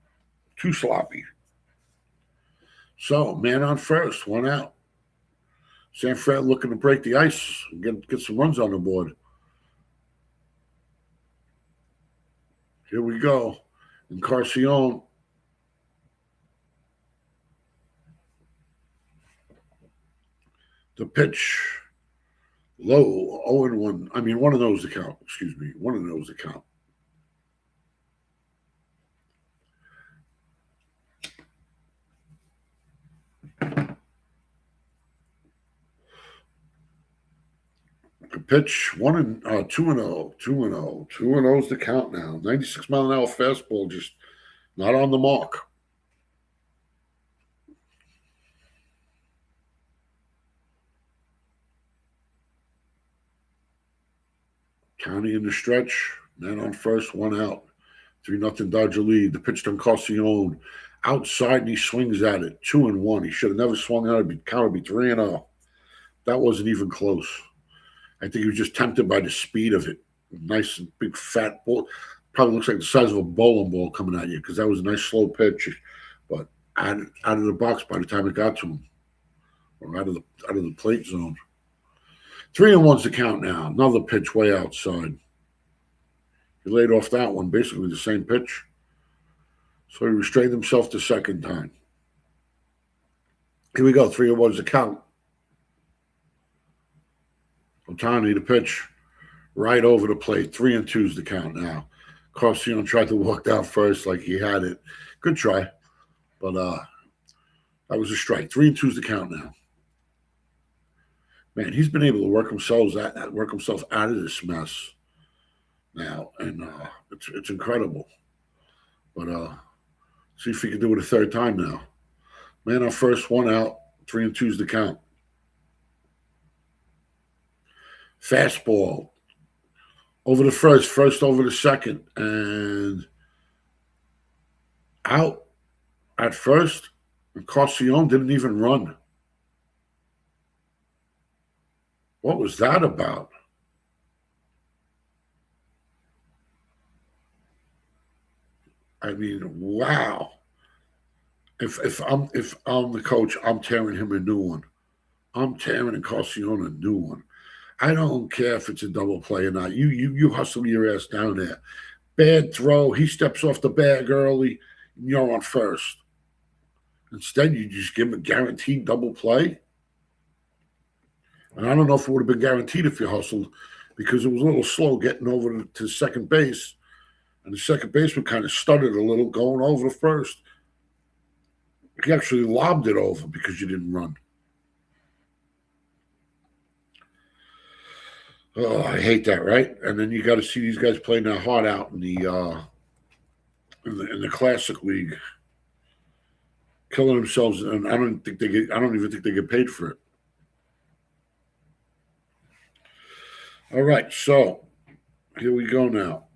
Too sloppy. So, man on first. One out. San Fran looking to break the ice and get some runs on the board. Here we go. Encarnacion. The pitch. Low. 0-1. I mean, 1-0's the count. Excuse me. 1-0's the count. The pitch 2-0. 2-0's the count now. 96-mile-an-hour fastball just Not on the mark. County in the stretch. Man on first, one out. 3-0 Dodger lead. The pitch to Encarnacion. Outside and he swings at it. 2-1. He should have never swung at it. Count would be 3-0. That wasn't even close. I think he was just tempted by the speed of it. Nice and big fat ball. Probably looks like the size of a bowling ball coming at you because that was a nice slow pitch. But out of the box by the time it got to him. Or out of the plate zone. 3-1's the count now. Another pitch way outside. He laid off that one, basically the same pitch. So he restrained himself the second time. Here we go. 3-1's the count. Ohtani, the pitch, right over the plate. 3-2's the count now. Encarnacion tried to walk down first like he had it. Good try. But that was a strike. 3-2's the count now. Man, he's been able to work himself out of this mess now, and it's incredible. But see if he can do it a third time now. Man on first, one out. 3-2's the count. Fastball over the first over the second, and out at first. Encarnacion didn't even run. What was that about? I mean, wow. If I'm the coach, I'm tearing him a new one. I'm tearing Encarnacion a new one. I don't care if it's a double play or not. You hustle your ass down there. Bad throw. He steps off the bag early. And you're on first. Instead, you just give him a guaranteed double play. And I don't know if it would have been guaranteed if you hustled because it was a little slow getting over to second base. And the second baseman kind of stuttered a little going over to first. He actually lobbed it over because you didn't run. Oh, I hate that, right? And then you got to see these guys playing their heart out in the Classic League, killing themselves, and I don't even think they get paid for it. All right, so here we go now.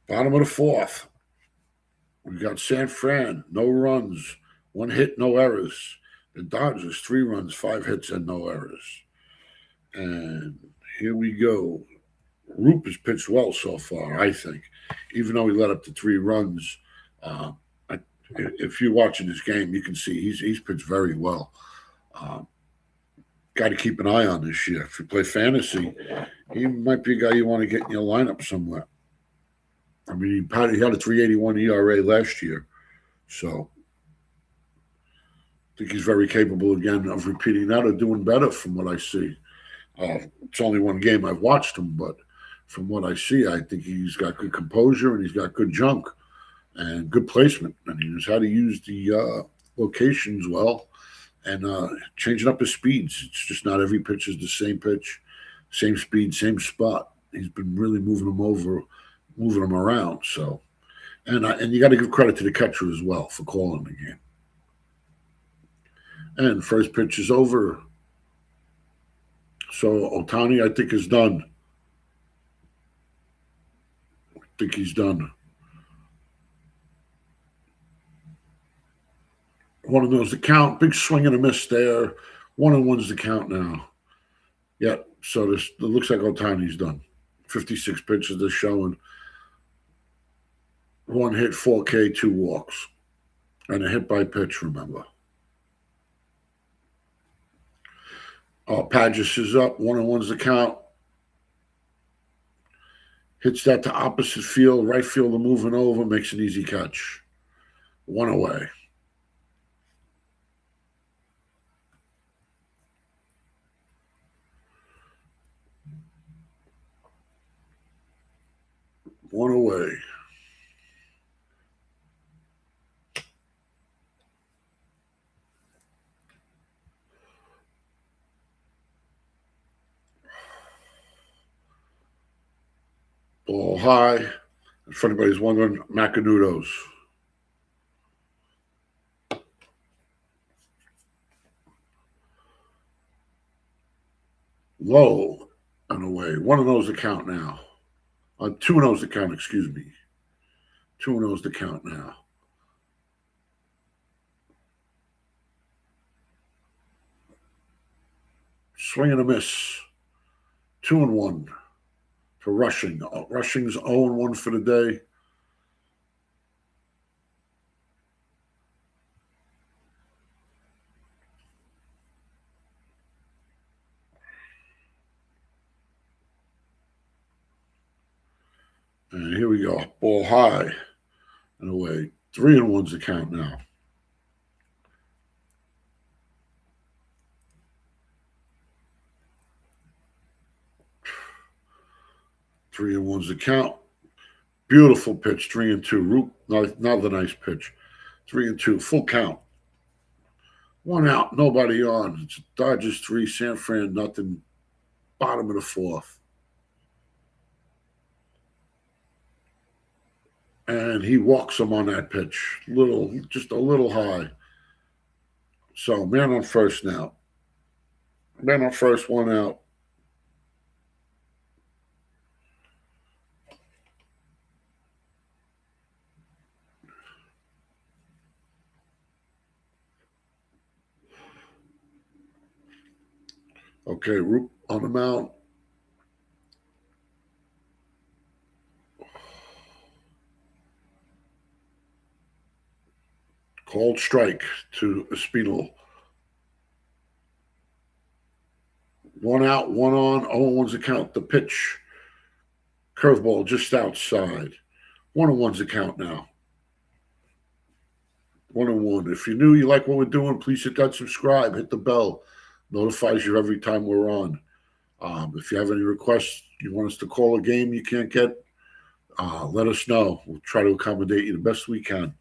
Bottom of the fourth. We got San Fran, no runs, 1 hit, no errors. The Dodgers, 3 runs, 5 hits, and no errors. And here we go. Roop has pitched well so far, I think. Even though he let up to 3 runs, if you're watching this game, you can see he's pitched very well. Got to keep an eye on this year. If you play fantasy, he might be a guy you want to get in your lineup somewhere. I mean, he had a 3.81 ERA last year, so I think he's very capable again of repeating that or doing better from what I see. It's only one game I've watched him, but from what I see, I think he's got good composure and he's got good junk and good placement, and he knows how to use the locations well and changing up his speeds. It's just not every pitch is the same pitch, same speed, same spot. He's been really moving them around. So, and you got to give credit to the catcher as well for calling the game. And first pitch is over. So Ohtani, I think, is done. I think he's done. One of those, the count, big swing and a miss there. 1-1's the count now. Yeah, so it looks like Ohtani's done. 56 pitches they're showing. 1 hit, 4K, 2 walks. And a hit by pitch, remember. Padgett is up. 1-1's the count. Hits that to opposite field. Right fielder moving over. Makes an easy catch. 1 away. One away. Ball high. If anybody's wondering, Macanudos. Low and away. 1-0's the count now. 2-0's the count, excuse me. 2-0's the count now. Swing and a miss. 2-1 for Rushing. Rushing's 0-1 for the day. And here we go. Ball high and away. 3-1's the count now. Three and one's the count. Beautiful pitch. 3-2. Root, another nice pitch. 3-2. Full count. 1 out. Nobody on. It's Dodgers 3, San Fran nothing. Bottom of the 4th. And he walks him on that pitch. Just a little high. So man on first now. Man on first, 1 out. Okay, Roop on the mound. Called strike to Espinal. 1 out, 1 on. 0-1's the count. The pitch. Curveball just outside. 1-1's the count now. 1-1. If you're new, you like what we're doing, please hit that subscribe. Hit the bell. Notifies you every time we're on. If you have any requests, you want us to call a game you can't get, let us know. We'll try to accommodate you the best we can.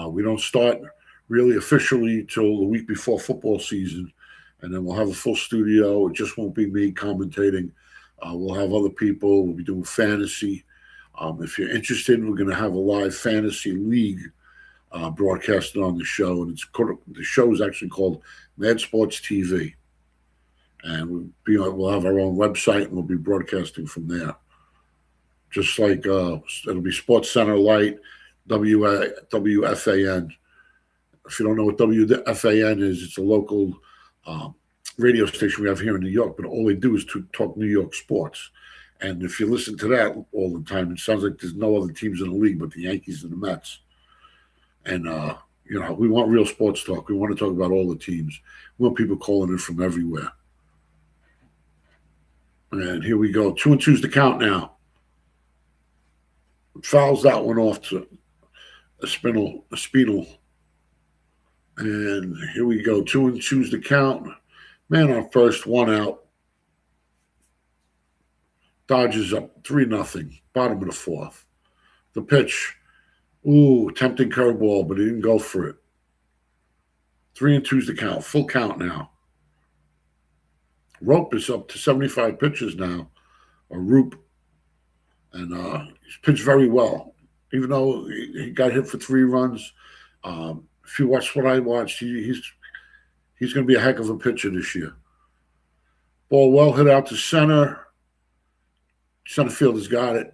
We don't start really officially till the week before football season, and then we'll have a full studio. It just won't be me commentating. We'll have other people. We'll be doing fantasy. If you're interested, we're going to have a live fantasy league broadcasted on the show, and the show is actually called Mad Sports TV, and we'll have our own website, and we'll be broadcasting from there. Just like it'll be Sports Center Light, WFAN. If you don't know what WFAN is, it's a local radio station we have here in New York, but all they do is to talk New York sports. And if you listen to that all the time, it sounds like there's no other teams in the league but the Yankees and the Mets. And, we want real sports talk. We want to talk about all the teams. We want people calling in from everywhere. And here we go. 2-2's the count now. Fouls that one off to Espinal. And here we go. 2-2's the count. Man on first, 1 out. Dodgers up 3-0. Bottom of the 4th. The pitch. Ooh, tempting curveball, but he didn't go for it. 3-2's the count. Full count now. Rope is up to 75 pitches now. Or Roop. And he's pitched very well. Even though he got hit for 3 runs. If you watch what I watched, he's going to be a heck of a pitcher this year. Ball well hit out to center. Center fielder's got it.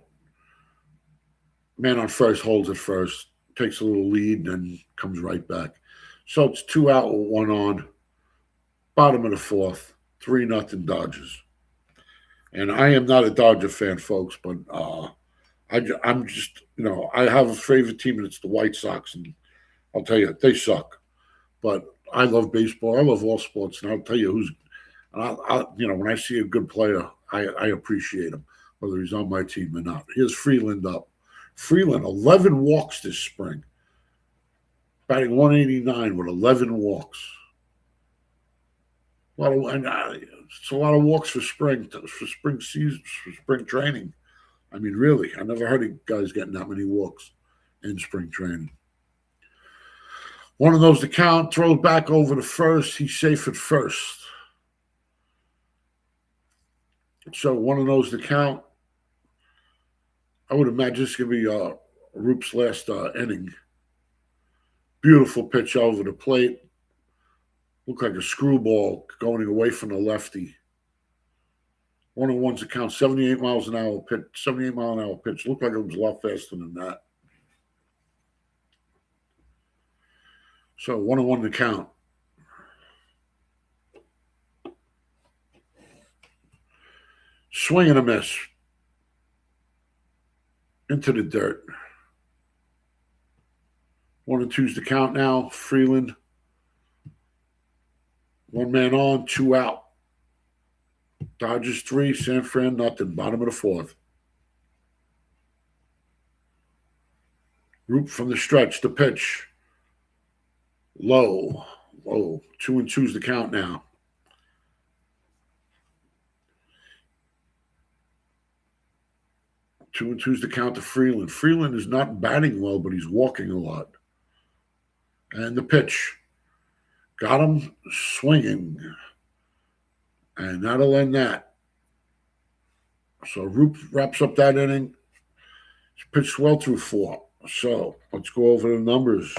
Man on first holds it first, takes a little lead, and comes right back. So it's 2 out with 1 on. Bottom of the 4th, 3-0 Dodgers. And I am not a Dodger fan, folks, but I'm just, I have a favorite team, and it's the White Sox, and I'll tell you, they suck. But I love baseball. I love all sports, and I'll tell you when I see a good player, I appreciate him, whether he's on my team or not. Here's Freeland up. Freeland, 11 walks this spring. Batting 189 with 11 walks. It's a lot of walks for spring season, for spring training. I mean, really, I never heard of guys getting that many walks in spring training. One of those to count, throws back over to first. He's safe at first. So one of those to count. I would imagine this is going to be Roop's last inning. Beautiful pitch over the plate. Looked like a screwball going away from the lefty. 101's the count. 78 miles an hour pitch. 78 mile an hour pitch. Looked like it was a lot faster than that. So 101 the count. Swing and a miss. Into the dirt. 1-2's the count now. Freeland. One man on, two out. Dodgers 3, San Fran nothing. Bottom of the fourth. Roop from the stretch. The pitch. Low. 2-2's the count now. 2-2's the count to Freeland. Freeland is not batting well, but he's walking a lot. And the pitch. Got him swinging. And that'll end that. So Roop wraps up that inning. He's pitched well through 4. So let's go over the numbers.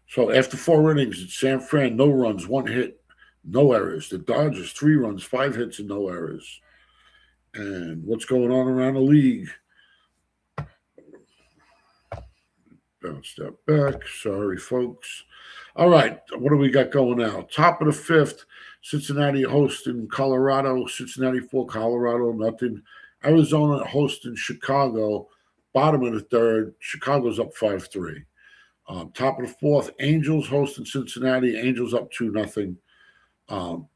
So after 4 innings, it's San Fran, no runs, 1 hit, no errors. The Dodgers, 3 runs, 5 hits, and no errors. And what's going on around the league? Bounce that back. Sorry, folks. All right, what do we got going now? Top of the 5th, Cincinnati hosting Colorado. Cincinnati 4, Colorado nothing. Arizona hosting Chicago. Bottom of the 3rd, Chicago's up 5-3. Top of the 4th, Angels hosting Cincinnati. Angels up 2-0.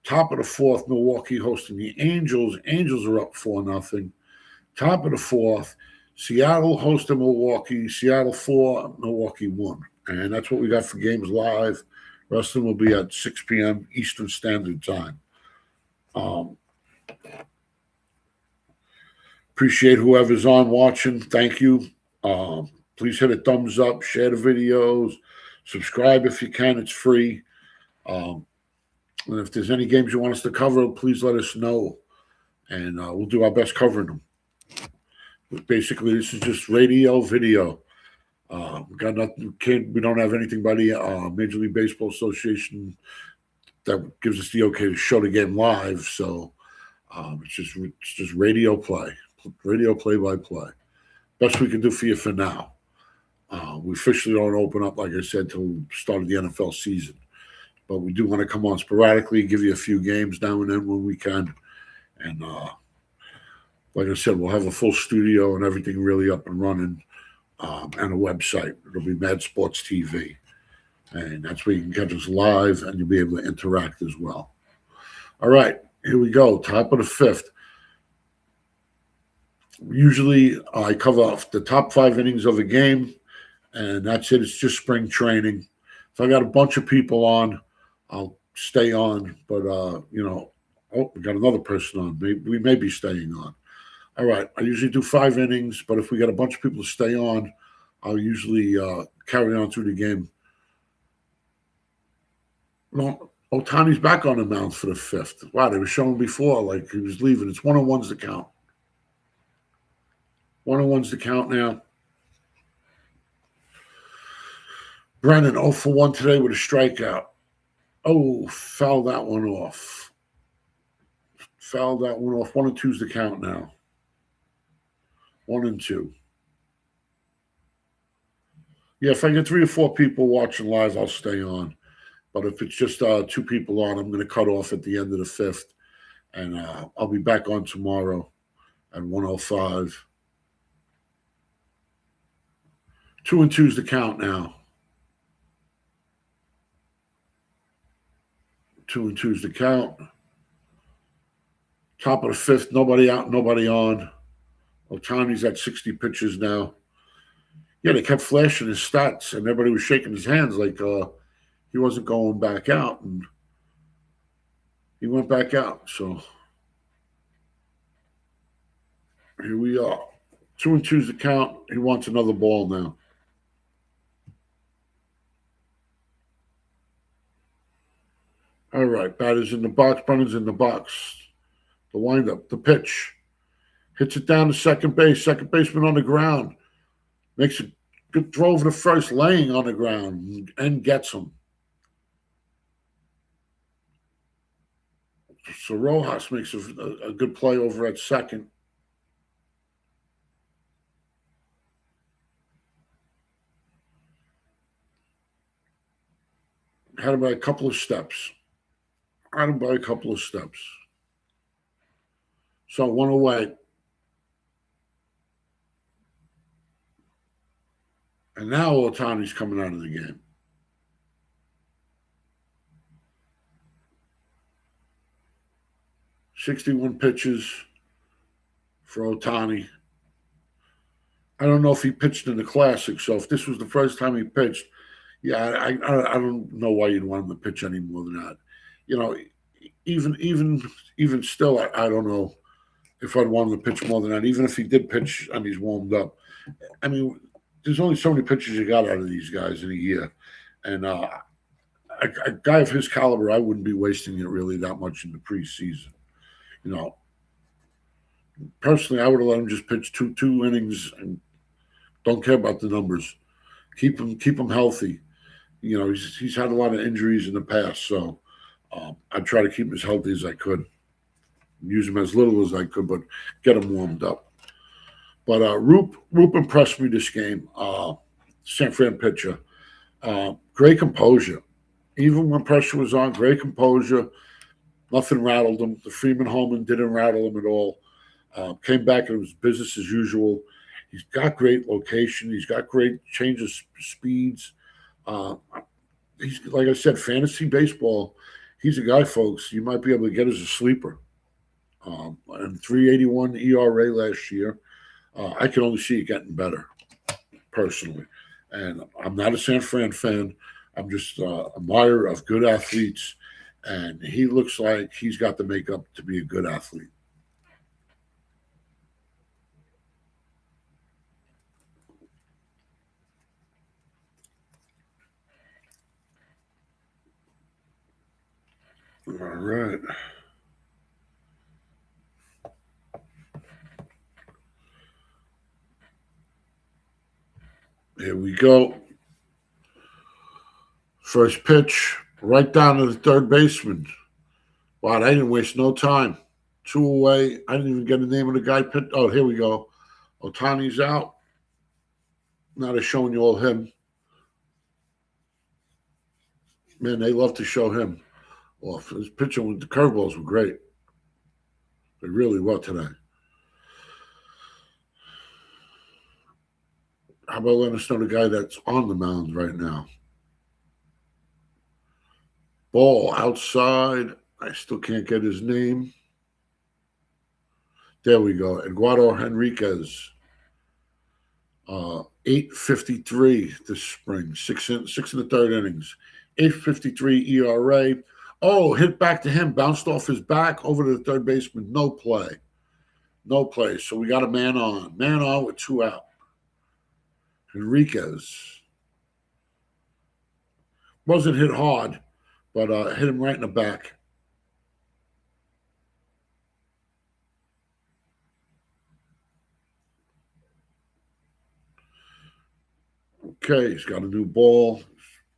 Top of the 4th, Milwaukee hosting the Angels. Angels are up 4-0. Top of the 4th, Seattle hosting Milwaukee. Seattle 4, Milwaukee 1. And that's what we got for games live. Rest of them will be at 6 p.m. Eastern Standard Time. Appreciate whoever's on watching. Thank you. Please hit a thumbs up, share the videos, subscribe if you can. It's free. And if there's any games you want us to cover, please let us know. And we'll do our best covering them. But basically, this is just radio, video. We got nothing. We don't have anything by the Major League Baseball Association that gives us the okay to show the game live. So it's just radio play by play. Best we can do for you for now. We officially don't open up, like I said, till the start of the NFL season. But we do want to come on sporadically, give you a few games now and then when we can. And like I said, we'll have a full studio and everything really up and running, and a website. It'll be Mad Sports TV. And that's where you can catch us live and you'll be able to interact as well. All right, here we go. Top of the 5th. Usually I cover off the top 5 innings of a game, and that's it. It's just spring training. If I got a bunch of people on, I'll stay on. But, we got another person on. We may be staying on. All right. I usually do 5 innings, but if we got a bunch of people to stay on, I'll usually carry on through the game. Well, Ohtani's back on the mound for the 5th. Wow, they were showing before like he was leaving. It's 1-1's the count. 1-1's the count now. Brennan 0 for 1 today with a strikeout. Oh, fouled that one off. 1-2's the count now. 1-2. Yeah, if I get 3 or 4 people watching live, I'll stay on. But if it's just 2 people on, I'm going to cut off at the end of the 5th. And I'll be back on tomorrow at 1:05. 2-2's the count now. 2-2's the count. Top of the 5th, nobody out, nobody on. Ohtani's at 60 pitches now. Yeah, they kept flashing his stats, and everybody was shaking his hands like he wasn't going back out, and he went back out. So here we are. 2-2's the count. He wants another ball now. All right, batter's in the box, Brennan's in the box. The windup, the pitch. Hits it down to second base. Second baseman on the ground. Makes a good throw over to first, laying on the ground, and gets him. So Rojas makes a good play over at second. Had him by a couple of steps. So one away. And now Ohtani's coming out of the game. "61 pitches for Ohtani. I don't know if he pitched in the Classic, so if this was the first time he pitched, yeah, I don't know why you'd want him to pitch any more than that. You know, even still, I don't know if I'd want him to pitch more than that. Even if he did pitch and he's warmed up, I mean, there's only so many pitches you got out of these guys in a year, and a guy of his caliber, I wouldn't be wasting it really that much in the preseason. You know, personally, I would have let him just pitch two innings and don't care about the numbers. Keep him healthy. You know, he's had a lot of injuries in the past, so I'd try to keep him as healthy as I could. Use him as little as I could, but get him warmed up. But Roop impressed me this game. San Fran pitcher. Great composure. Even when pressure was on, great composure. Nothing rattled him. The Freeman Holman didn't rattle him at all. Came back and it was business as usual. He's got great location. He's got great change of speeds. He's, like I said, fantasy baseball. He's a guy, folks, you might be able to get as a sleeper. And 3.81 ERA last year. I can only see it getting better, personally. And I'm not a San Fran fan. I'm just an admirer of good athletes. And he looks like he's got the makeup to be a good athlete. All right. Here we go. First pitch, right down to the third baseman. Wow, I didn't waste no time. 2 away. I didn't even get the name of the guy. Oh, here we go. Ohtani's out. Now they're showing you all him. Man, they love to show him off. His pitching with the curveballs were great. They really were today. How about letting us know the guy that's on the mound right now? Ball outside. I still can't get his name. There we go. Eduardo Henriquez. 8.53 this spring. Six in the third innings. 8.53 ERA. Oh, hit back to him. Bounced off his back over to the third baseman. No play. So we got a man on. Man on with 2 out. Henriquez. Wasn't hit hard, but hit him right in the back. Okay, he's got a new ball.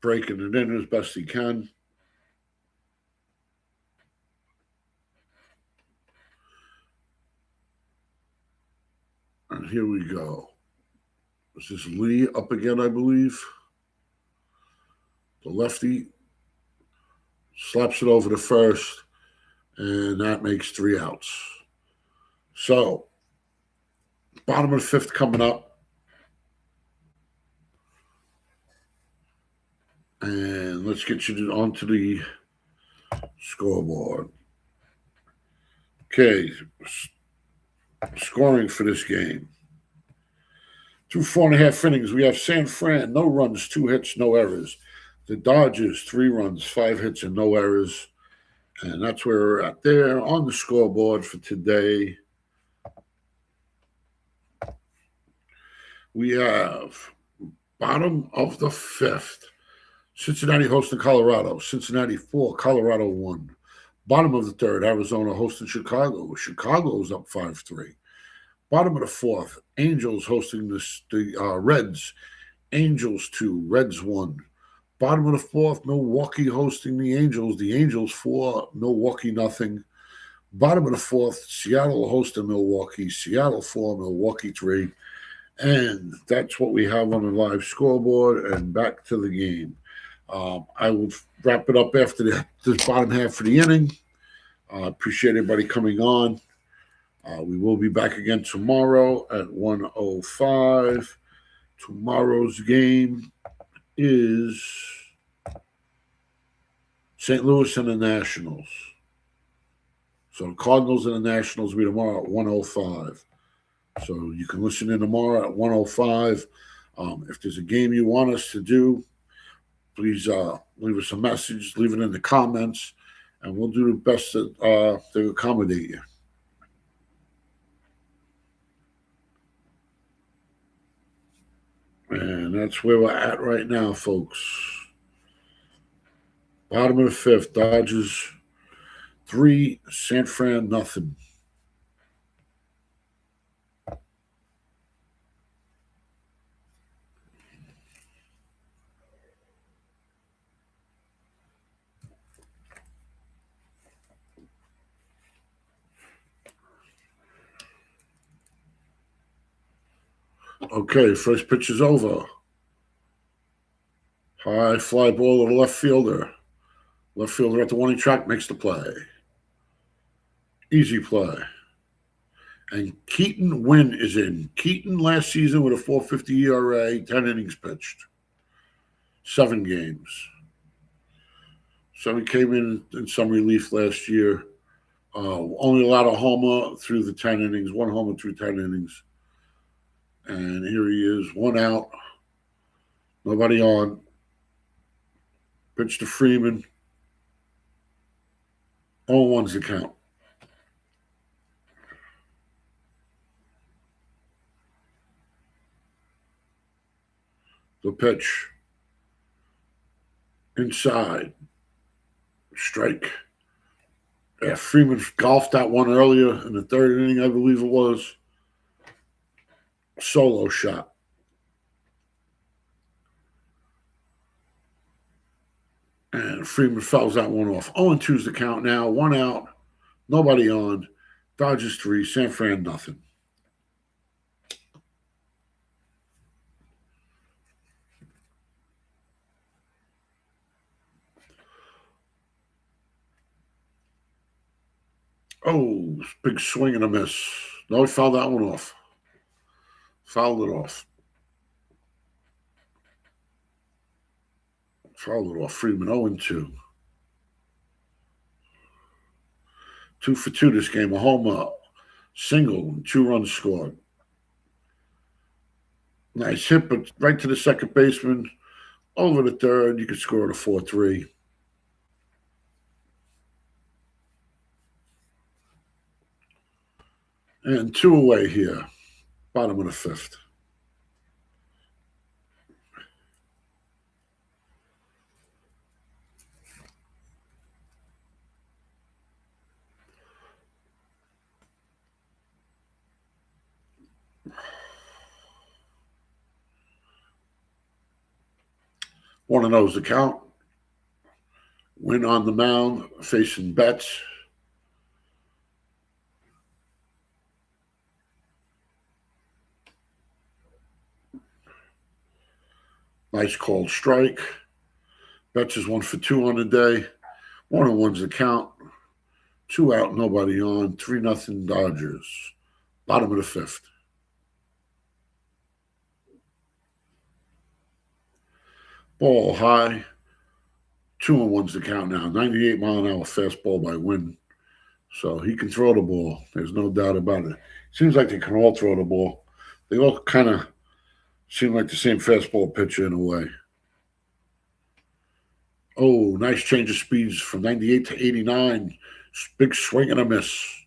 Breaking it in as best he can. And here we go. This is Lee up again, I believe. The lefty slaps it over to first, and that makes 3 outs. So, bottom of the 5th coming up. And let's get you onto the scoreboard. Okay, scoring for this game. Through 4.5 innings, we have San Fran, no runs, 2 hits, no errors. The Dodgers, 3 runs, 5 hits, and no errors. And that's where we're at there on the scoreboard for today. We have bottom of the 5th. Cincinnati hosting Colorado. Cincinnati 4, Colorado 1. Bottom of the third, Arizona hosting Chicago. Chicago's up 5-3. Bottom of the fourth, Angels hosting the Reds. Angels 2, Reds 1. Bottom of the fourth, Milwaukee hosting the Angels. The Angels 4, Milwaukee nothing. Bottom of the fourth, Seattle hosting Milwaukee. Seattle 4, Milwaukee 3. And that's what we have on the live scoreboard. And back to the game. I will wrap it up after this bottom half of the inning. Appreciate everybody coming on. We will be back again tomorrow at 1:05. Tomorrow's game is St. Louis and the Nationals. So the Cardinals and the Nationals will be tomorrow at 1:05. So you can listen in tomorrow at 1:05. If there's a game you want us to do, please leave us a message, leave it in the comments, and we'll do the best to accommodate you. And that's where we're at right now, folks. Bottom of the fifth, Dodgers 3, San Fran nothing. Okay, first pitch is over. High fly ball to the left fielder. Left fielder at the warning track makes the play. Easy play. And Keaton Winn is in. Keaton last season with a 4.50 ERA, 10 innings pitched. 7 games. So he came in some relief last year. Only allowed a homer through the 10 innings, 1 homer through 10 innings. And here he is, 1 out. Nobody on. Pitch to Freeman. 0-1's the count. The pitch. Inside. Strike. Yeah, Freeman golfed that one earlier in the 3rd inning, I believe it was. Solo shot. And Freeman fouls that one off. 0-2's the count now. 1 out. Nobody on. Dodgers 3, San Fran nothing. Oh, big swing and a miss. No, he fouled that one off. Fouled it off. Fouled it off. Freeman 0-2. 2 for 2 this game. A homer, single, 2 runs scored. Nice hit, but right to the second baseman. Over the third, you could score it a 4-3. And 2 away here. Bottom of the 5th. One of those the count. Win on the mound, facing Betts. Nice called strike. Betts is 1 for 2 on the day. 1-1's the count. 2 out, nobody on. 3-0 Dodgers. Bottom of the 5th. Ball high. 2-1's the count now. 98-mile-an-hour fastball by Winn. So he can throw the ball. There's no doubt about it. Seems like they can all throw the ball. They all kind of seem like the same fastball pitcher in a way. Oh, nice change of speeds from 98 to 89. Big swing and a miss.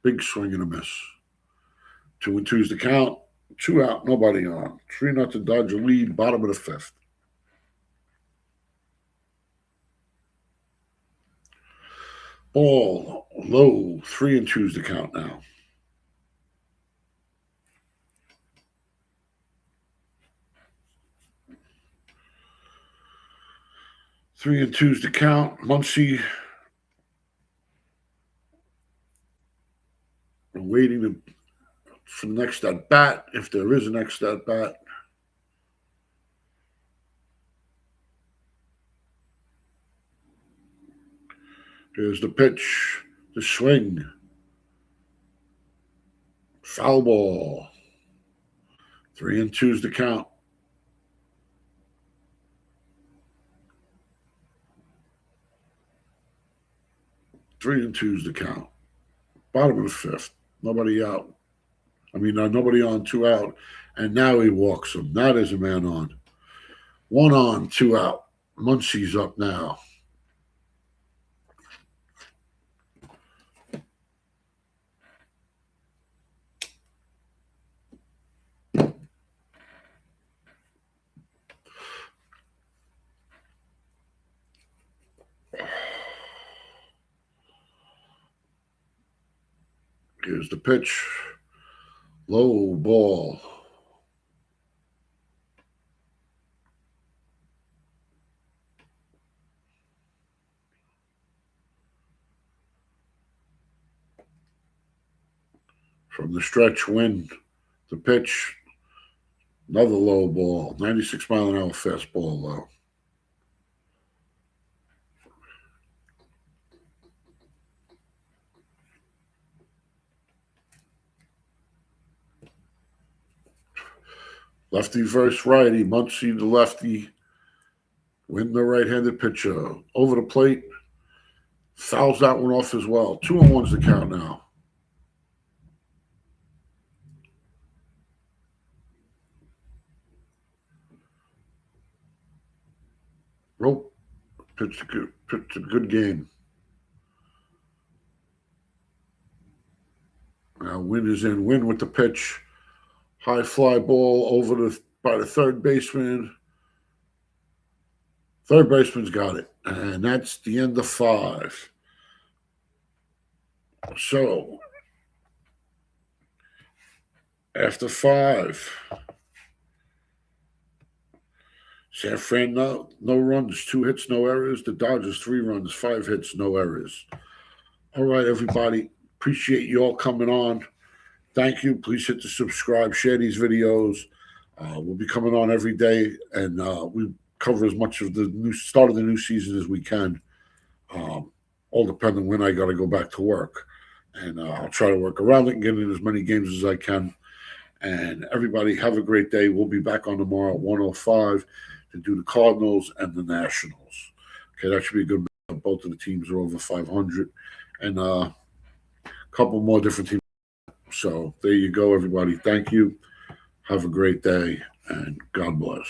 Big swing and a miss. 2-2's the count. 2 out, nobody on. 3-0 Dodger lead, bottom of the 5th. Ball low, 3-2's the count now. Three and two's the count. Muncie waiting for the next at bat, if there is a next at bat. Here's the pitch, the swing. Foul ball. 3-2's the count. Three and two's the count. Bottom of the fifth. Nobody out. Nobody on, 2 out. And now he walks him. Now there's a man on. 1 on, 2 out. Muncie's up now. Here's the pitch. Low ball. From the stretch, wind. The pitch. Another low ball. 96-mile-an-hour fastball low. Lefty versus righty. Muncie, the lefty. Win the right-handed pitcher. Over the plate. Fouls that one off as well. 2-1's the count now. Rope. Pitched a good game. Now Wynn is in. Wynn with the pitch. High fly ball over by the third baseman. Third baseman's got it. And that's the end of 5. So, after 5, San Fran, no runs, 2 hits, no errors. The Dodgers, 3 runs, 5 hits, no errors. All right, everybody. Appreciate you all coming on. Thank you. Please hit the subscribe, share these videos. We'll be coming on every day, and we cover as much of the start of the new season as we can. All depending when I got to go back to work. And I'll try to work around it and get in as many games as I can. And everybody have a great day. We'll be back on tomorrow at 1:05 to do the Cardinals and the Nationals. Okay, that should be a good match. Both of the teams are over 500. And a couple more different teams. So there you go, everybody. Thank you. Have a great day, and God bless.